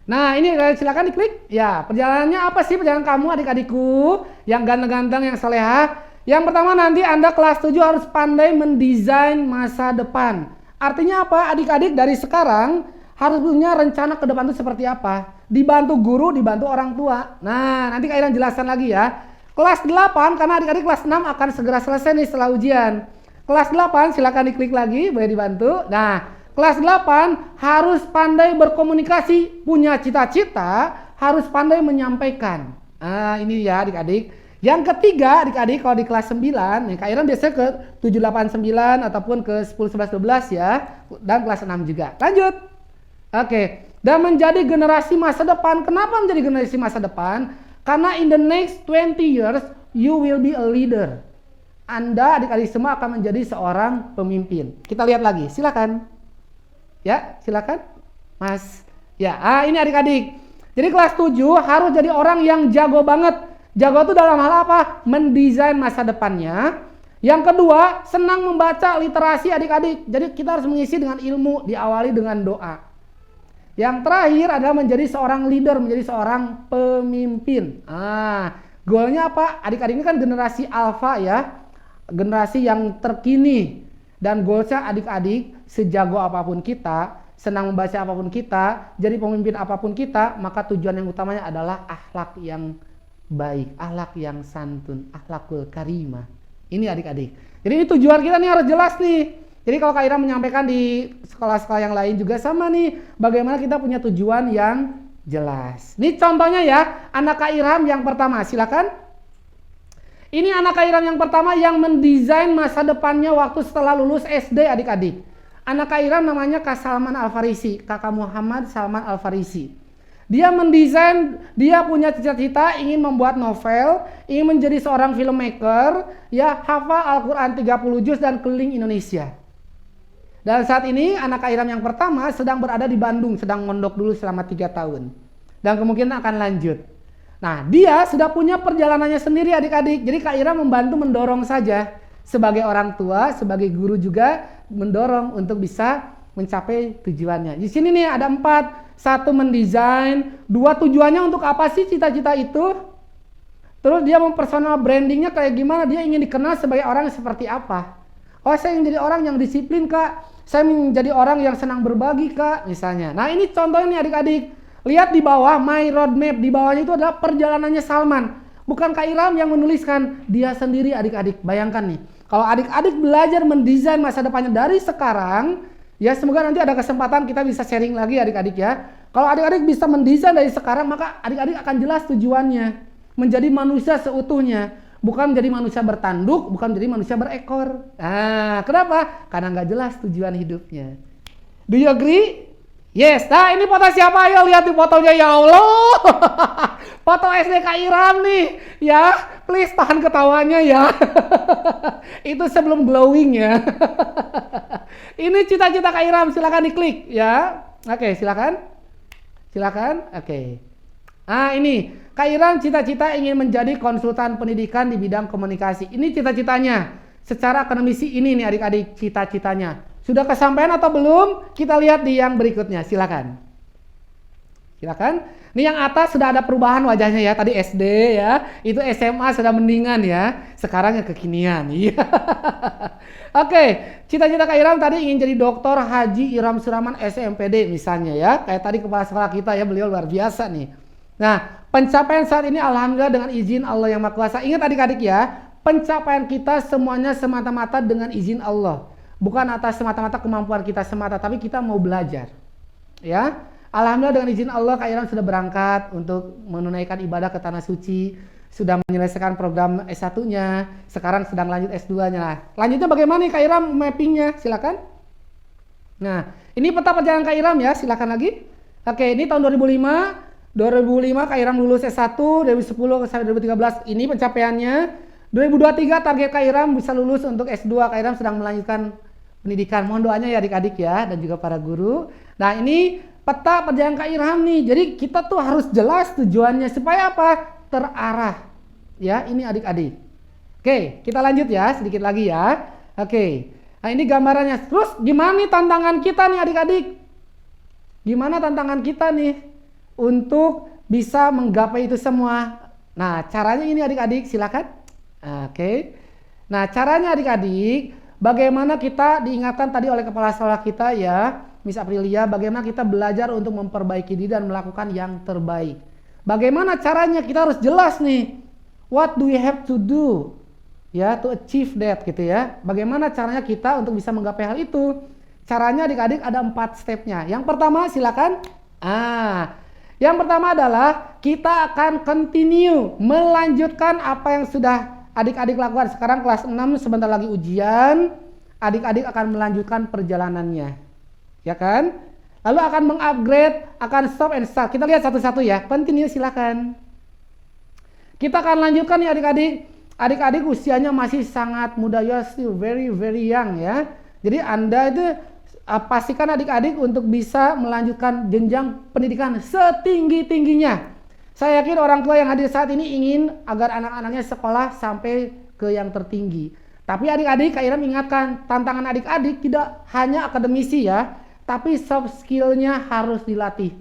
Speaker 1: Nah, ini silakan diklik. Ya, perjalanannya apa sih perjalanan kamu adik-adikku yang ganteng-ganteng, yang soleha? Yang pertama nanti Anda kelas 7 harus pandai mendesain masa depan. Artinya apa? Adik-adik dari sekarang harus punya rencana ke depan itu seperti apa. Dibantu guru, dibantu orang tua. Nah, nanti Kak Iram jelaskan lagi ya. Kelas 8, karena adik-adik kelas 6 akan segera selesai nih setelah ujian. Kelas 8 silakan diklik lagi, boleh dibantu. Nah, kelas 8 harus pandai berkomunikasi, punya cita-cita, harus pandai menyampaikan. Nah, ini ya adik-adik. Yang ketiga adik-adik kalau di kelas 9, nih Kak Iram biasanya ke 7, 8, 9 ataupun ke 10, 11, 12 ya. Dan kelas 6 juga. Lanjut. Oke. Dan menjadi generasi masa depan. Kenapa menjadi generasi masa depan? Karena in the next 20 years, you will be a leader. Anda adik-adik semua akan menjadi seorang pemimpin. Kita lihat lagi, silakan. Ya, silakan. Mas. Ya, ini adik-adik. Jadi kelas 7 harus jadi orang yang jago banget. Jago itu dalam hal apa? Mendesain masa depannya. Yang kedua, senang membaca literasi adik-adik. Jadi kita harus mengisi dengan ilmu, diawali dengan doa. Yang terakhir adalah menjadi seorang leader, menjadi seorang pemimpin. Goalnya apa? Adik-adik ini kan generasi alfa ya, generasi yang terkini. Dan goalsnya adik-adik sejago apapun kita, senang membaca apapun kita, jadi pemimpin apapun kita, maka tujuan yang utamanya adalah akhlak yang baik, akhlak yang santun, akhlakul karimah. Ini adik-adik. Jadi ini tujuan kita nih harus jelas nih. Jadi kalau Kak Iram menyampaikan di sekolah-sekolah yang lain juga sama nih, bagaimana kita punya tujuan yang jelas. Ini contohnya ya, anak Kak Iram yang pertama, silakan. Ini anak Kak Iram yang pertama yang mendesain masa depannya waktu setelah lulus SD adik-adik. Anak Kak Iram namanya Kak Salman Al-Farisi, Kakak Muhammad Salman Al-Farisi. Dia mendesain, dia punya cita-cita ingin membuat novel, ingin menjadi seorang filmmaker, ya hafal Al-Quran 30 juz dan keliling Indonesia. Dan saat ini anak Kak Iram yang pertama sedang berada di Bandung, sedang mondok dulu selama 3 tahun. Dan kemungkinan akan lanjut. Nah, dia sudah punya perjalanannya sendiri adik-adik. Jadi Kak Iram membantu mendorong saja. Sebagai orang tua, sebagai guru juga mendorong untuk bisa mencapai tujuannya. Di sini nih ada 4. 1 mendesain, 2 tujuannya untuk apa sih cita-cita itu? Terus dia mempersonal brandingnya kayak gimana, dia ingin dikenal sebagai orang seperti apa. Oh, saya ingin jadi orang yang disiplin Kak. Saya menjadi orang yang senang berbagi Kak, misalnya. Nah ini contohnya nih adik-adik. Lihat di bawah, my roadmap. Di bawahnya itu adalah perjalanannya Salman. Bukan Kak Iram yang menuliskan, dia sendiri adik-adik. Bayangkan nih, kalau adik-adik belajar mendesain masa depannya dari sekarang, ya semoga nanti ada kesempatan kita bisa sharing lagi adik-adik ya. Kalau adik-adik bisa mendesain dari sekarang, maka adik-adik akan jelas tujuannya. menjadi manusia seutuhnya. Bukan menjadi manusia bertanduk, bukan menjadi manusia berekor. Nah, kenapa? Karena nggak jelas tujuan hidupnya. Do you agree? Yes. Nah, ini foto siapa? Ayo lihat di fotonya, ya Allah. Foto SD Kak Iram nih. Ya, please tahan ketawanya ya. Itu sebelum glowing ya. Ini cita-cita Kak Iram, silakan diklik ya. Oke, silakan. Silakan. Oke. Nah, ini Kak Iram cita-cita ingin menjadi konsultan pendidikan di bidang komunikasi. Ini cita-citanya. Secara akademisi ini nih adik-adik cita-citanya. Sudah kesampaian atau belum? Kita lihat di yang berikutnya. Silakan. Silakan. Ini yang atas sudah ada perubahan wajahnya ya. Tadi SD ya. Itu SMA sudah mendingan ya. Sekarang yang kekinian. Iya. Oke. Cita-cita Kak Iram tadi ingin jadi Dr. Haji Iram Suraman SMPD misalnya ya. Kayak tadi kepala sekolah kita ya. Beliau luar biasa nih. Nah, pencapaian saat ini alhamdulillah dengan izin Allah yang Maha Kuasa. Ingat adik-adik ya, pencapaian kita semuanya semata-mata dengan izin Allah. Bukan atas semata-mata kemampuan kita semata, tapi kita mau belajar. Ya. Alhamdulillah dengan izin Allah Kak Iram sudah berangkat untuk menunaikan ibadah ke Tanah Suci, sudah menyelesaikan program S1-nya, sekarang sedang lanjut S2-nya. Nah, lanjutnya bagaimana nih Kak Iram mappingnya? Silakan. Nah, ini peta perjalanan Kak Iram ya, silakan lagi. Oke, ini tahun 2005 Kak Iram lulus S1, 2010 sampai 2013 ini pencapaiannya. 2023 target Kak Iram bisa lulus untuk S2. Kak Iram sedang melanjutkan pendidikan. Mohon doanya ya adik-adik ya dan juga para guru. Nah, ini peta perjalanan Kak Iram nih. Jadi kita tuh harus jelas tujuannya supaya apa? Terarah. Ya, ini adik-adik. Oke, kita lanjut ya, sedikit lagi ya. Oke. Nah, ini gambarannya. Terus gimana nih tantangan kita nih adik-adik? Gimana tantangan kita nih untuk bisa menggapai itu semua? Nah, caranya ini adik-adik, silakan. Oke. Nah, caranya adik-adik, bagaimana kita diingatkan tadi oleh kepala sekolah kita ya, Miss Aprilia, bagaimana kita belajar untuk memperbaiki diri dan melakukan yang terbaik. Bagaimana caranya? Kita harus jelas nih. What do we have to do? Ya, to achieve that gitu ya. Bagaimana caranya kita untuk bisa menggapai hal itu? Caranya adik-adik ada 4 stepnya. Yang pertama silakan. Yang pertama adalah kita akan continue melanjutkan apa yang sudah adik-adik lakukan. Sekarang kelas 6 sebentar lagi ujian. Adik-adik akan melanjutkan perjalanannya. Ya kan? Lalu akan mengupgrade, akan stop and start. Kita lihat satu-satu ya. Continue silakan. Kita akan lanjutkan nih adik-adik. Adik-adik usianya masih sangat muda ya, still very very young ya. Jadi Anda itu pastikan adik-adik untuk bisa melanjutkan jenjang pendidikan setinggi-tingginya. Saya yakin orang tua yang hadir saat ini ingin agar anak-anaknya sekolah sampai ke yang tertinggi. Tapi adik-adik, Kak Iram ingatkan, tantangan adik-adik tidak hanya akademisi ya, tapi soft skill-nya harus dilatih.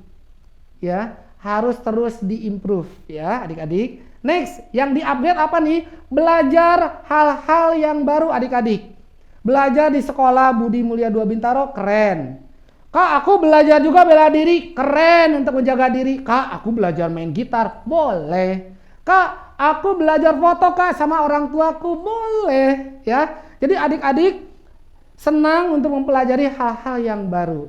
Speaker 1: Ya, harus terus diimprove ya adik-adik. Next, yang di-upgrade apa nih? Belajar hal-hal yang baru adik-adik. Belajar di sekolah Budi Mulia 2 Bintaro, keren. Kak, aku belajar juga bela diri, keren untuk menjaga diri. Kak, aku belajar main gitar, boleh. Kak, aku belajar foto kak sama orang tuaku, boleh. Ya, jadi adik-adik senang untuk mempelajari hal-hal yang baru.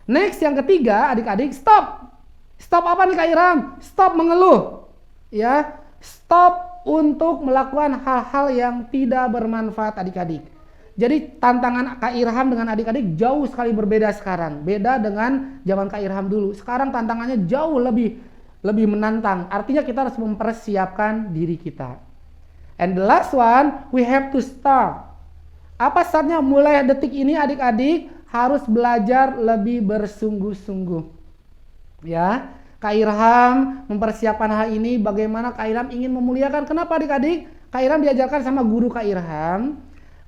Speaker 1: Next, yang ketiga, adik-adik stop. Stop apa nih Kak Iram? Stop mengeluh. Ya, stop untuk melakukan hal-hal yang tidak bermanfaat adik-adik. Jadi tantangan Kak Irham dengan adik-adik jauh sekali berbeda sekarang. Beda dengan zaman Kak Irham dulu. Sekarang tantangannya jauh lebih menantang. Artinya kita harus mempersiapkan diri kita. And the last one, we have to start. Apa startnya? Mulai detik ini adik-adik harus belajar lebih bersungguh-sungguh. Ya, Kak Irham mempersiapkan hal ini. Bagaimana Kak Irham ingin memuliakan? Kenapa adik-adik? Kak Irham diajarkan sama guru Kak Irham.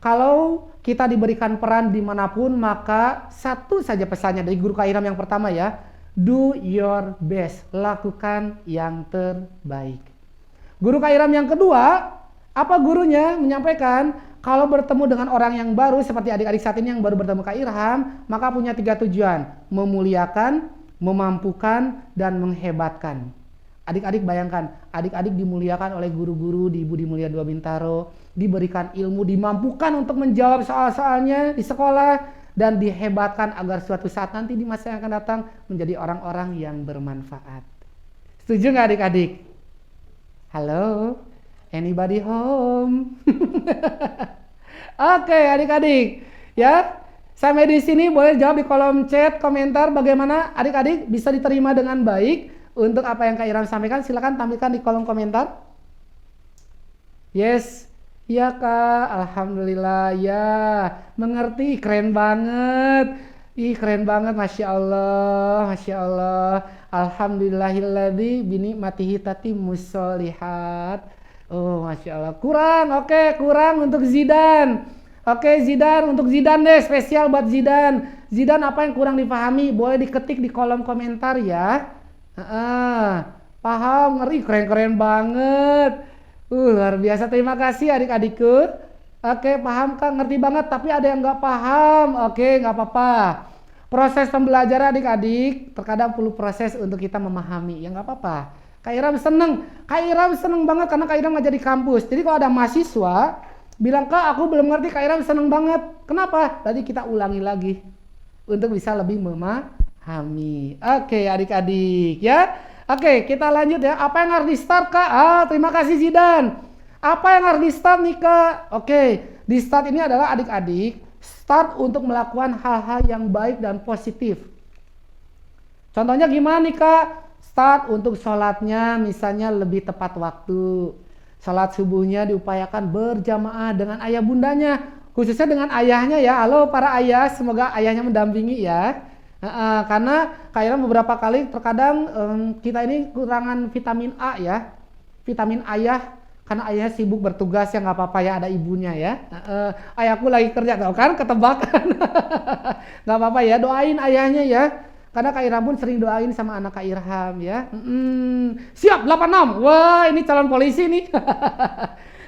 Speaker 1: Kalau kita diberikan peran dimanapun, maka satu saja pesannya dari guru Kak Irham yang pertama ya, do your best, lakukan yang terbaik. Guru Kak Irham yang kedua, apa gurunya menyampaikan, kalau bertemu dengan orang yang baru seperti adik-adik saat ini yang baru bertemu Kak Irham, maka punya 3 tujuan, memuliakan, memampukan, dan menghebatkan. Adik-adik bayangkan, adik-adik dimuliakan oleh guru-guru di Budi Mulia 2 Bintaro, diberikan ilmu, dimampukan untuk menjawab soal-soalnya di sekolah, dan dihebatkan agar suatu saat nanti di masa yang akan datang menjadi orang-orang yang bermanfaat. Setuju nggak adik-adik? Halo, anybody home? Oke, adik-adik, ya. Sampai di sini boleh jawab di kolom chat komentar bagaimana adik-adik bisa diterima dengan baik untuk apa yang Kak Iram sampaikan. Silakan tampilkan di kolom komentar. Yes, iya Kak, alhamdulillah ya, mengerti, keren banget. Ih, keren banget, Masya Allah, Masya Allah. Alhamdulillahilladzi binikmatihi tatimmus sholihat. Oh, Masya Allah. Kurang, oke, kurang untuk Zidan. Oke, Zidan, untuk Zidan deh, spesial buat Zidan. Zidan, apa yang kurang dipahami? Boleh diketik di kolom komentar ya. Paham, ngeri, keren-keren banget. Luar biasa, terima kasih adik-adikku. Oke, paham Kak, ngerti banget, tapi ada yang nggak paham. Oke, nggak apa-apa. Proses pembelajaran adik-adik terkadang perlu proses untuk kita memahami. Ya nggak apa-apa. Kak Iram seneng banget karena Kak Iram ngajar di kampus. Jadi kalau ada mahasiswa bilang, Kak aku belum ngerti, Kak Iram seneng banget. Kenapa? Tadi kita ulangi lagi untuk bisa lebih memahami. Oke adik-adik ya. Oke, kita lanjut ya. Apa yang harus di start Kak? Terima kasih Zidan. Apa yang harus di start nih Kak? Oke, di start ini adalah adik-adik start untuk melakukan hal-hal yang baik dan positif. Contohnya gimana nih Kak? Start untuk sholatnya misalnya lebih tepat waktu. Sholat subuhnya diupayakan berjamaah dengan ayah bundanya. Khususnya dengan ayahnya ya. Halo para ayah, semoga ayahnya mendampingi ya. Karena kayaknya beberapa kali terkadang kita ini kurangan vitamin A ya, vitamin ayah, karena ayah sibuk bertugas ya, nggak apa-apa ya, ada ibunya ya. Ayahku lagi kerja, tau kan, ketebakan. Nggak apa-apa ya, doain ayahnya ya, karena Kak Irham pun sering doain sama anak Kak Irham ya. Siap 86, wah ini calon polisi nih.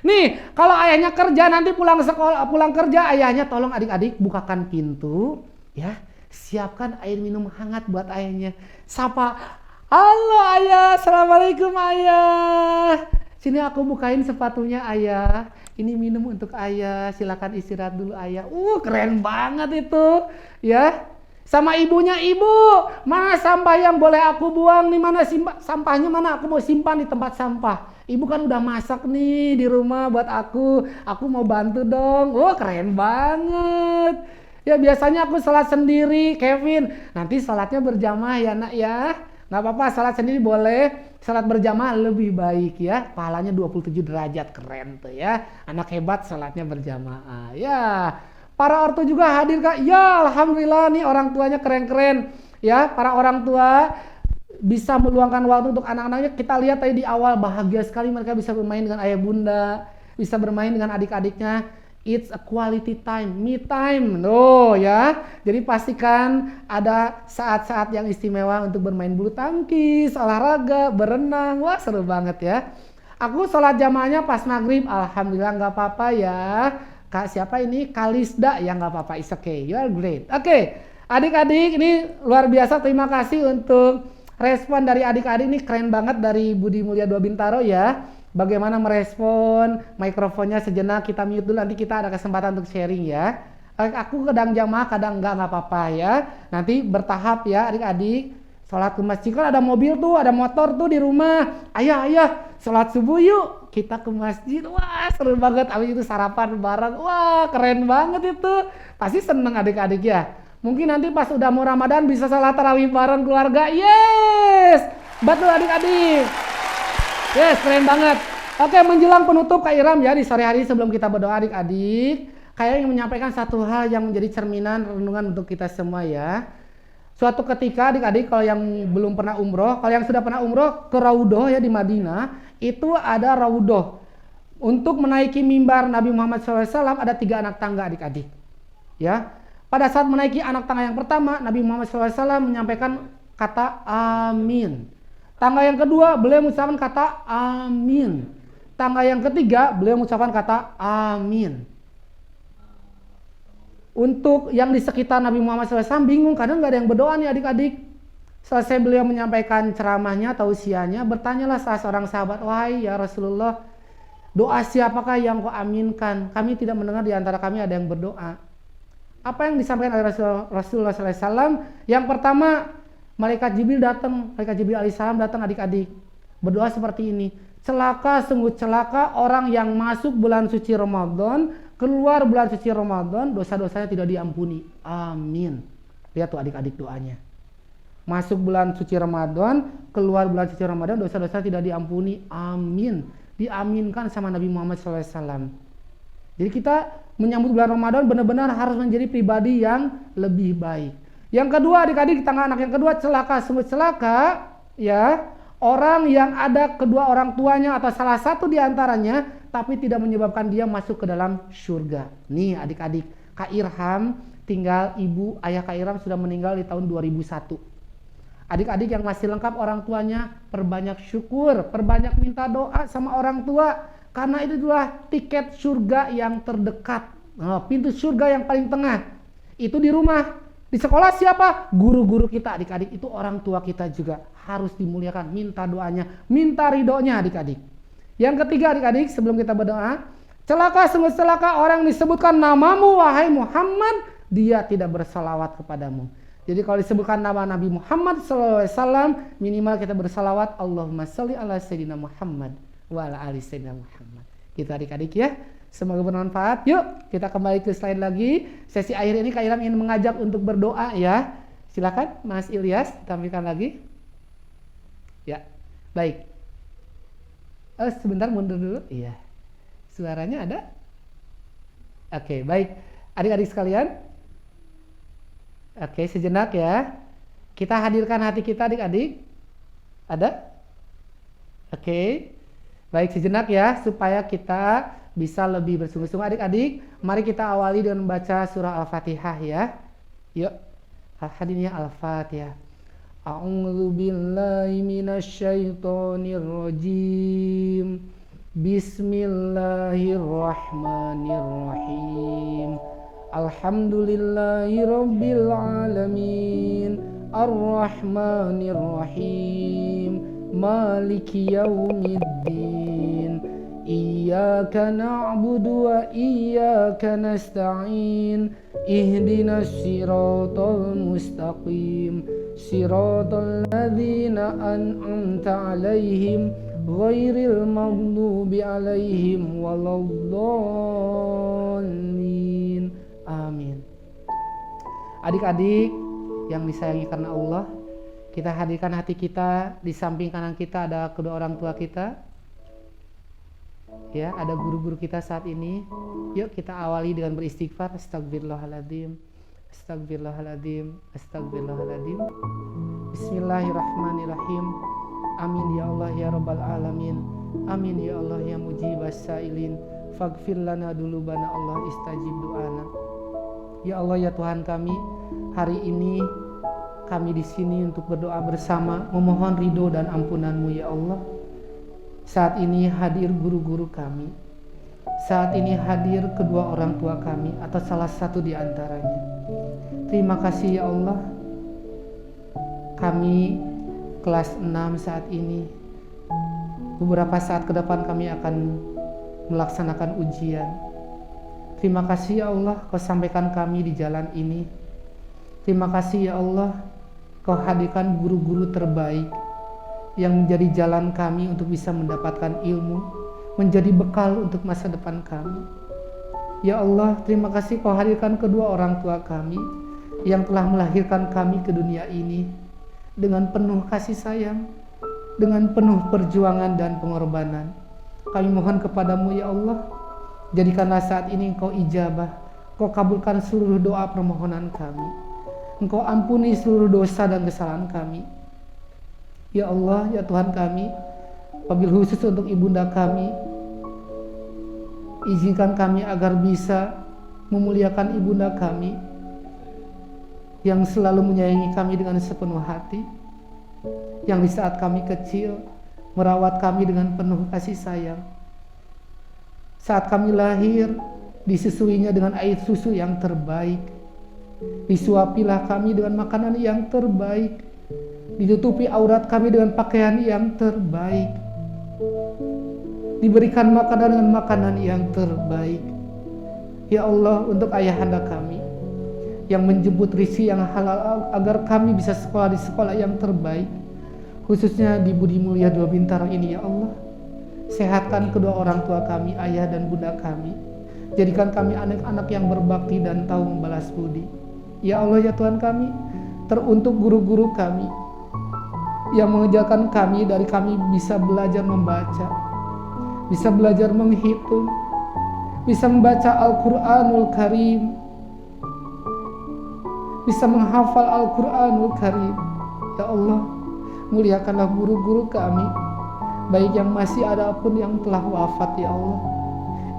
Speaker 1: Nih kalau ayahnya kerja nanti pulang sekolah, pulang kerja, ayahnya tolong adik-adik bukakan pintu ya. Siapkan air minum hangat buat ayahnya. Sapa, halo ayah, assalamualaikum ayah. Sini aku bukain sepatunya ayah. Ini minum untuk ayah. Silakan istirahat dulu ayah. Keren banget itu, ya. Sama ibunya, ibu, mana sampah yang boleh aku buang nih? Mana sampahnya mana? Aku mau simpan di tempat sampah. Ibu kan udah masak nih di rumah buat aku. Aku mau bantu dong. Keren banget. Ya biasanya aku salat sendiri, Kevin. Nanti salatnya berjamaah ya nak ya. Nggak apa-apa, salat sendiri boleh. Salat berjamaah lebih baik ya. Pahalanya 27 derajat, keren tuh ya. Anak hebat salatnya berjamaah. Ya, para ortu juga hadir Kak. Ya alhamdulillah nih orang tuanya keren-keren. Ya, para orang tua bisa meluangkan waktu untuk anak-anaknya. Kita lihat tadi di awal bahagia sekali mereka bisa bermain dengan ayah bunda, bisa bermain dengan adik-adiknya. It's a quality time, me time, ya. Jadi pastikan ada saat-saat yang istimewa untuk bermain bulu tangkis, olahraga, berenang. Wah seru banget ya. Aku sholat jamaahnya pas maghrib, alhamdulillah nggak apa-apa ya. Kak siapa ini? Kalisda ya, nggak apa-apa, it's okay, you are great. Oke, adik-adik ini luar biasa. Terima kasih untuk respon dari adik-adik, ini keren banget dari Budi Mulya 2 Bintaro ya. Bagaimana merespon, mikrofonnya sejenak kita mute dulu, nanti kita ada kesempatan untuk sharing ya. Aku kadang jamaah, kadang enggak apa-apa ya. Nanti bertahap ya adik-adik. Sholat ke masjid, kan ada mobil tuh, ada motor tuh di rumah. Ayah, sholat subuh yuk, kita ke masjid. Wah seru banget, habis itu sarapan bareng. Wah keren banget itu. Pasti seneng adik-adik ya. Mungkin nanti pas udah mau Ramadan bisa sholat tarawih bareng keluarga. Yes, betul adik-adik. Yes, keren banget. Oke, menjelang penutup Kak Iram ya, di sore hari sebelum kita berdoa adik-adik, Kak ingin menyampaikan satu hal yang menjadi cerminan renungan untuk kita semua ya. Suatu ketika adik-adik kalau yang belum pernah umroh, kalau yang sudah pernah umroh ke Raudhoh ya di Madinah, itu ada Raudhoh. Untuk menaiki mimbar Nabi Muhammad SAW ada 3 anak tangga adik-adik. Ya, pada saat menaiki anak tangga yang pertama, Nabi Muhammad SAW menyampaikan kata amin. Tangga yang kedua, beliau mengucapkan kata amin. Tangga yang ketiga, beliau mengucapkan kata amin. Untuk yang di sekitar Nabi Muhammad SAW bingung, kadang nggak ada yang berdoa nih adik-adik. Selesai beliau menyampaikan ceramahnya, tausiahnya, bertanyalah salah seorang sahabat, wahai ya Rasulullah, doa siapakah yang kau aminkan? Kami tidak mendengar di antara kami ada yang berdoa. Apa yang disampaikan oleh Rasulullah SAW? Yang pertama, Malaikat Jibril datang, Malaikat Jibril alaihissalam datang adik-adik. Berdoa seperti ini. celaka sungguh celaka orang yang masuk bulan suci Ramadan, keluar bulan suci Ramadan, dosa-dosanya tidak diampuni. Amin. Lihat tuh adik-adik doanya. Masuk bulan suci Ramadan, keluar bulan suci Ramadan, dosa-dosa tidak diampuni. Amin. Diaminkan sama Nabi Muhammad SAW. Jadi kita menyambut bulan Ramadan benar-benar harus menjadi pribadi yang lebih baik. Yang kedua adik-adik, tangga anak yang kedua, celaka sungguh celaka ya orang yang ada kedua orang tuanya atau salah satu di antaranya tapi tidak menyebabkan dia masuk ke dalam surga. Nih adik-adik, Kak Irham tinggal ibu ayah Kak Irham sudah meninggal di tahun 2001. Adik-adik yang masih lengkap orang tuanya, perbanyak syukur, perbanyak minta doa sama orang tua. Karena itu adalah tiket surga yang terdekat. Pintu surga yang paling tengah. Itu di rumah. Di sekolah siapa? Guru-guru kita adik-adik. Itu orang tua kita juga. Harus dimuliakan. Minta doanya. Minta ridhonya adik-adik. Yang ketiga adik-adik sebelum kita berdoa. Celaka sungguh celaka orang yang disebutkan namamu wahai Muhammad. Dia tidak bersalawat kepadamu. Jadi kalau disebutkan nama Nabi Muhammad SAW, minimal kita bersalawat Allahumma sholli ala Sayyidina Muhammad wa ala ali Sayyidina Muhammad. Gitu adik-adik ya. Semoga bermanfaat. Yuk kita kembali ke slide lagi. Sesi akhir ini Kak Ilham ingin mengajak untuk berdoa ya. Silakan Mas Ilyas tampilkan lagi. Ya, baik. Sebentar mundur dulu. Iya. Suaranya ada? Oke, baik. Adik-adik sekalian. Oke, sejenak ya. Kita hadirkan hati kita adik-adik. Ada? Oke. Baik, sejenak ya supaya kita bisa lebih bersungguh-sungguh adik-adik. Mari kita awali dengan membaca surah Al-Fatihah ya. Yuk. Hadirnya Al-Fatihah. A'udzu billahi minasyaitonir rajim. Bismillahirrahmanirrahim. Alhamdulillahi rabbil alamin. Ar-Rahmanir-Rahim. Maliki yaumiddin. Iyyaka na'budu wa iyyaka nasta'in. Ihdinas siratal mustaqim. Siratal ladzina an'amta 'alaihim ghairil maghdubi 'alaihim waladdallin. Amin. Adik-adik yang disayangi karena Allah, kita hadirkan hati kita. Di samping kanan kita ada kedua orang tua kita. Ya, ada guru-guru kita saat ini. Yuk kita awali dengan beristighfar. Astagfirullahaladzim. Astagfirullahaladzim. Astagfirullahaladzim. Bismillahirrahmanirrahim. Amin ya Allah ya Rabbal Alamin. Amin ya Allah ya mujibas sa'ilin. Faghfir lana dulubana Allah istajib du'ana. Ya Allah ya Tuhan kami, hari ini kami di sini untuk berdoa bersama, memohon ridho dan ampunan-Mu ya Allah. Saat ini hadir guru-guru kami. Saat ini hadir kedua orang tua kami atau salah satu di antaranya. Terima kasih ya Allah. Kami kelas 6 saat ini. Beberapa saat ke depan kami akan melaksanakan ujian. Terima kasih ya Allah Kau sampaikan kami di jalan ini. Terima kasih ya Allah Kau hadirkan guru-guru terbaik yang menjadi jalan kami untuk bisa mendapatkan ilmu, menjadi bekal untuk masa depan kami. Ya Allah, terima kasih Kau hadirkan kedua orang tua kami yang telah melahirkan kami ke dunia ini dengan penuh kasih sayang, dengan penuh perjuangan dan pengorbanan. Kami mohon kepadamu ya Allah, jadikanlah saat ini Engkau ijabah, Engkau kabulkan seluruh doa permohonan kami. Engkau ampuni seluruh dosa dan kesalahan kami. Ya Allah, ya Tuhan kami, wabil khusus untuk ibunda kami, izinkan kami agar bisa memuliakan ibunda kami yang selalu menyayangi kami dengan sepenuh hati, yang di saat kami kecil merawat kami dengan penuh kasih sayang. Saat kami lahir, disusuinya dengan air susu yang terbaik. Disuapilah kami dengan makanan yang terbaik. Ditutupi aurat kami dengan pakaian yang terbaik. Diberikan makanan dengan makanan yang terbaik. Ya Allah, untuk ayahanda kami yang menjemput rizki yang halal agar kami bisa sekolah di sekolah yang terbaik, khususnya di Budi Mulia Dua Bintaro ini ya Allah. Sehatkan kedua orang tua kami, ayah dan bunda kami. Jadikan kami anak-anak yang berbakti dan tahu membalas budi. Ya Allah ya Tuhan kami, teruntuk guru-guru kami yang mengajarkan kami dari kami bisa belajar membaca, bisa belajar menghitung, bisa membaca Al-Quranul Karim, bisa menghafal Al-Quranul Karim. Ya Allah, muliakanlah guru-guru kami, baik yang masih ada pun yang telah wafat ya Allah.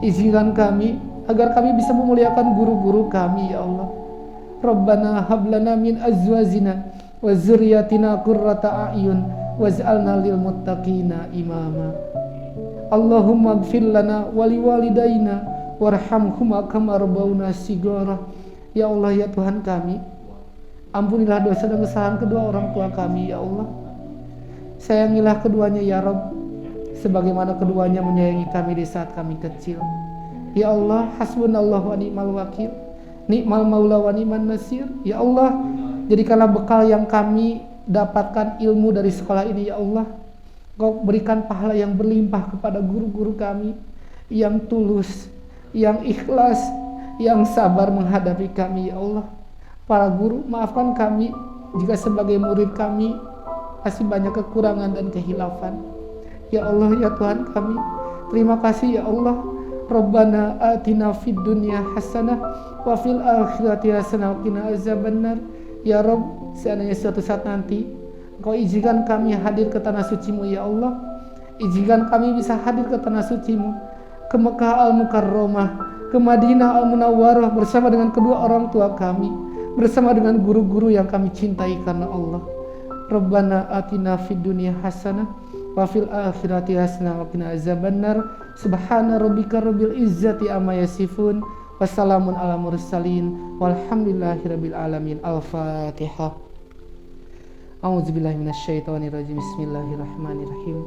Speaker 1: Izinkan kami agar kami bisa memuliakan guru-guru kami ya Allah. Rabbana hablana min azwajina wa dzurriyyatina qurrata a'yun waj'alna lil muttaqina imama. Allahumma ighfir lana wa liwalidayna warhamhuma kama rabbawna shighara. Ya Allah ya Tuhan kami, ampunilah dosa dan kesalahan kedua orang tua kami ya Allah. Sayangilah keduanya ya Rabb, sebagaimana keduanya menyayangi kami di saat kami kecil. Ya Allah, hasbunallahu wa ni'mal wakil, ni'mal maula wa ni'man nasir. Ya Allah, jadikanlah bekal yang kami dapatkan ilmu dari sekolah ini ya Allah. Kau berikan pahala yang berlimpah kepada guru-guru kami yang tulus, yang ikhlas, yang sabar menghadapi kami ya Allah. Para guru, maafkan kami jika sebagai murid kami masih banyak kekurangan dan kehilafan. Ya Allah ya Tuhan kami, terima kasih ya Allah. Rabbana atina fid dunya hasanah wa fil akhirati hasanah wa qina azabannar. Ya Rabb, seandainya suatu saat nanti Engkau izinkan kami hadir ke tanah suci-Mu ya Allah, izinkan kami bisa hadir ke tanah suci-Mu, ke Mekah Al-Mukarramah, ke Madinah Al-Munawwarah bersama dengan kedua orang tua kami, bersama dengan guru-guru yang kami cintai karena Allah. Rabbana atina fid dunya hasanah wa fil akhirati hasanah wa qina azabannar. Subhana rabbika rabbil izzati amma yasifun. Wassalamun ala mursalin walhamdulillahirabbil alamin. Al-Fatihah. A'udzubillahi minasyaitonir rajim. Bismillahirrahmanirrahim.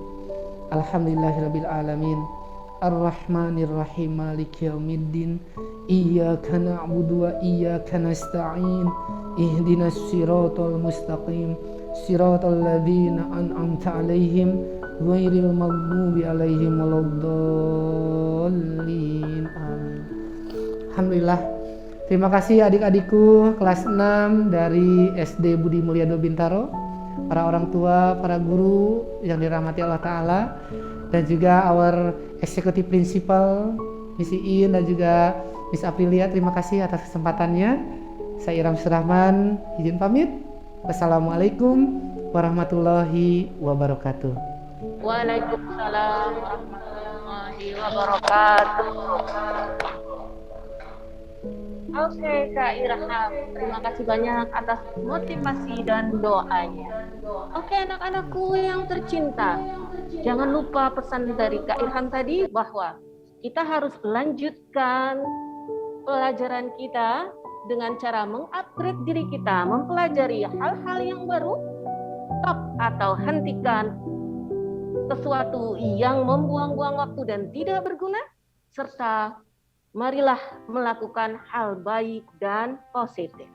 Speaker 1: Alhamdulillahirabbil alamin. Ar-Rahmanir Rahim. Maliki yaumiddin. Iyyaka na'budu wa iyyaka nasta'in. Ihdinas siratal mustaqim. Siratal ladzina an'amta 'alaihim ghairil maghdubi 'alaihim waladdallin. Amin. Alhamdulillah. Terima kasih adik-adikku kelas 6 dari SD Budi Mulyado Bintaro, para orang tua, para guru yang dirahmati Allah Ta'ala, dan juga our executive principal Miss Iin dan juga Miss Aprilia. Terima kasih atas kesempatannya. Saya Iram Surahman, izin pamit. Wassalamualaikum warahmatullahi wabarakatuh.
Speaker 2: Waalaikumsalam warahmatullahi wabarakatuh. Oke Kak Irham, terima kasih banyak atas motivasi dan doanya. Oke anak-anakku yang tercinta, jangan lupa pesan dari Kak Irham tadi bahwa kita harus melanjutkan pelajaran kita dengan cara mengupgrade diri kita, mempelajari hal-hal yang baru, stop atau hentikan sesuatu yang membuang-buang waktu dan tidak berguna, serta marilah melakukan hal baik dan positif.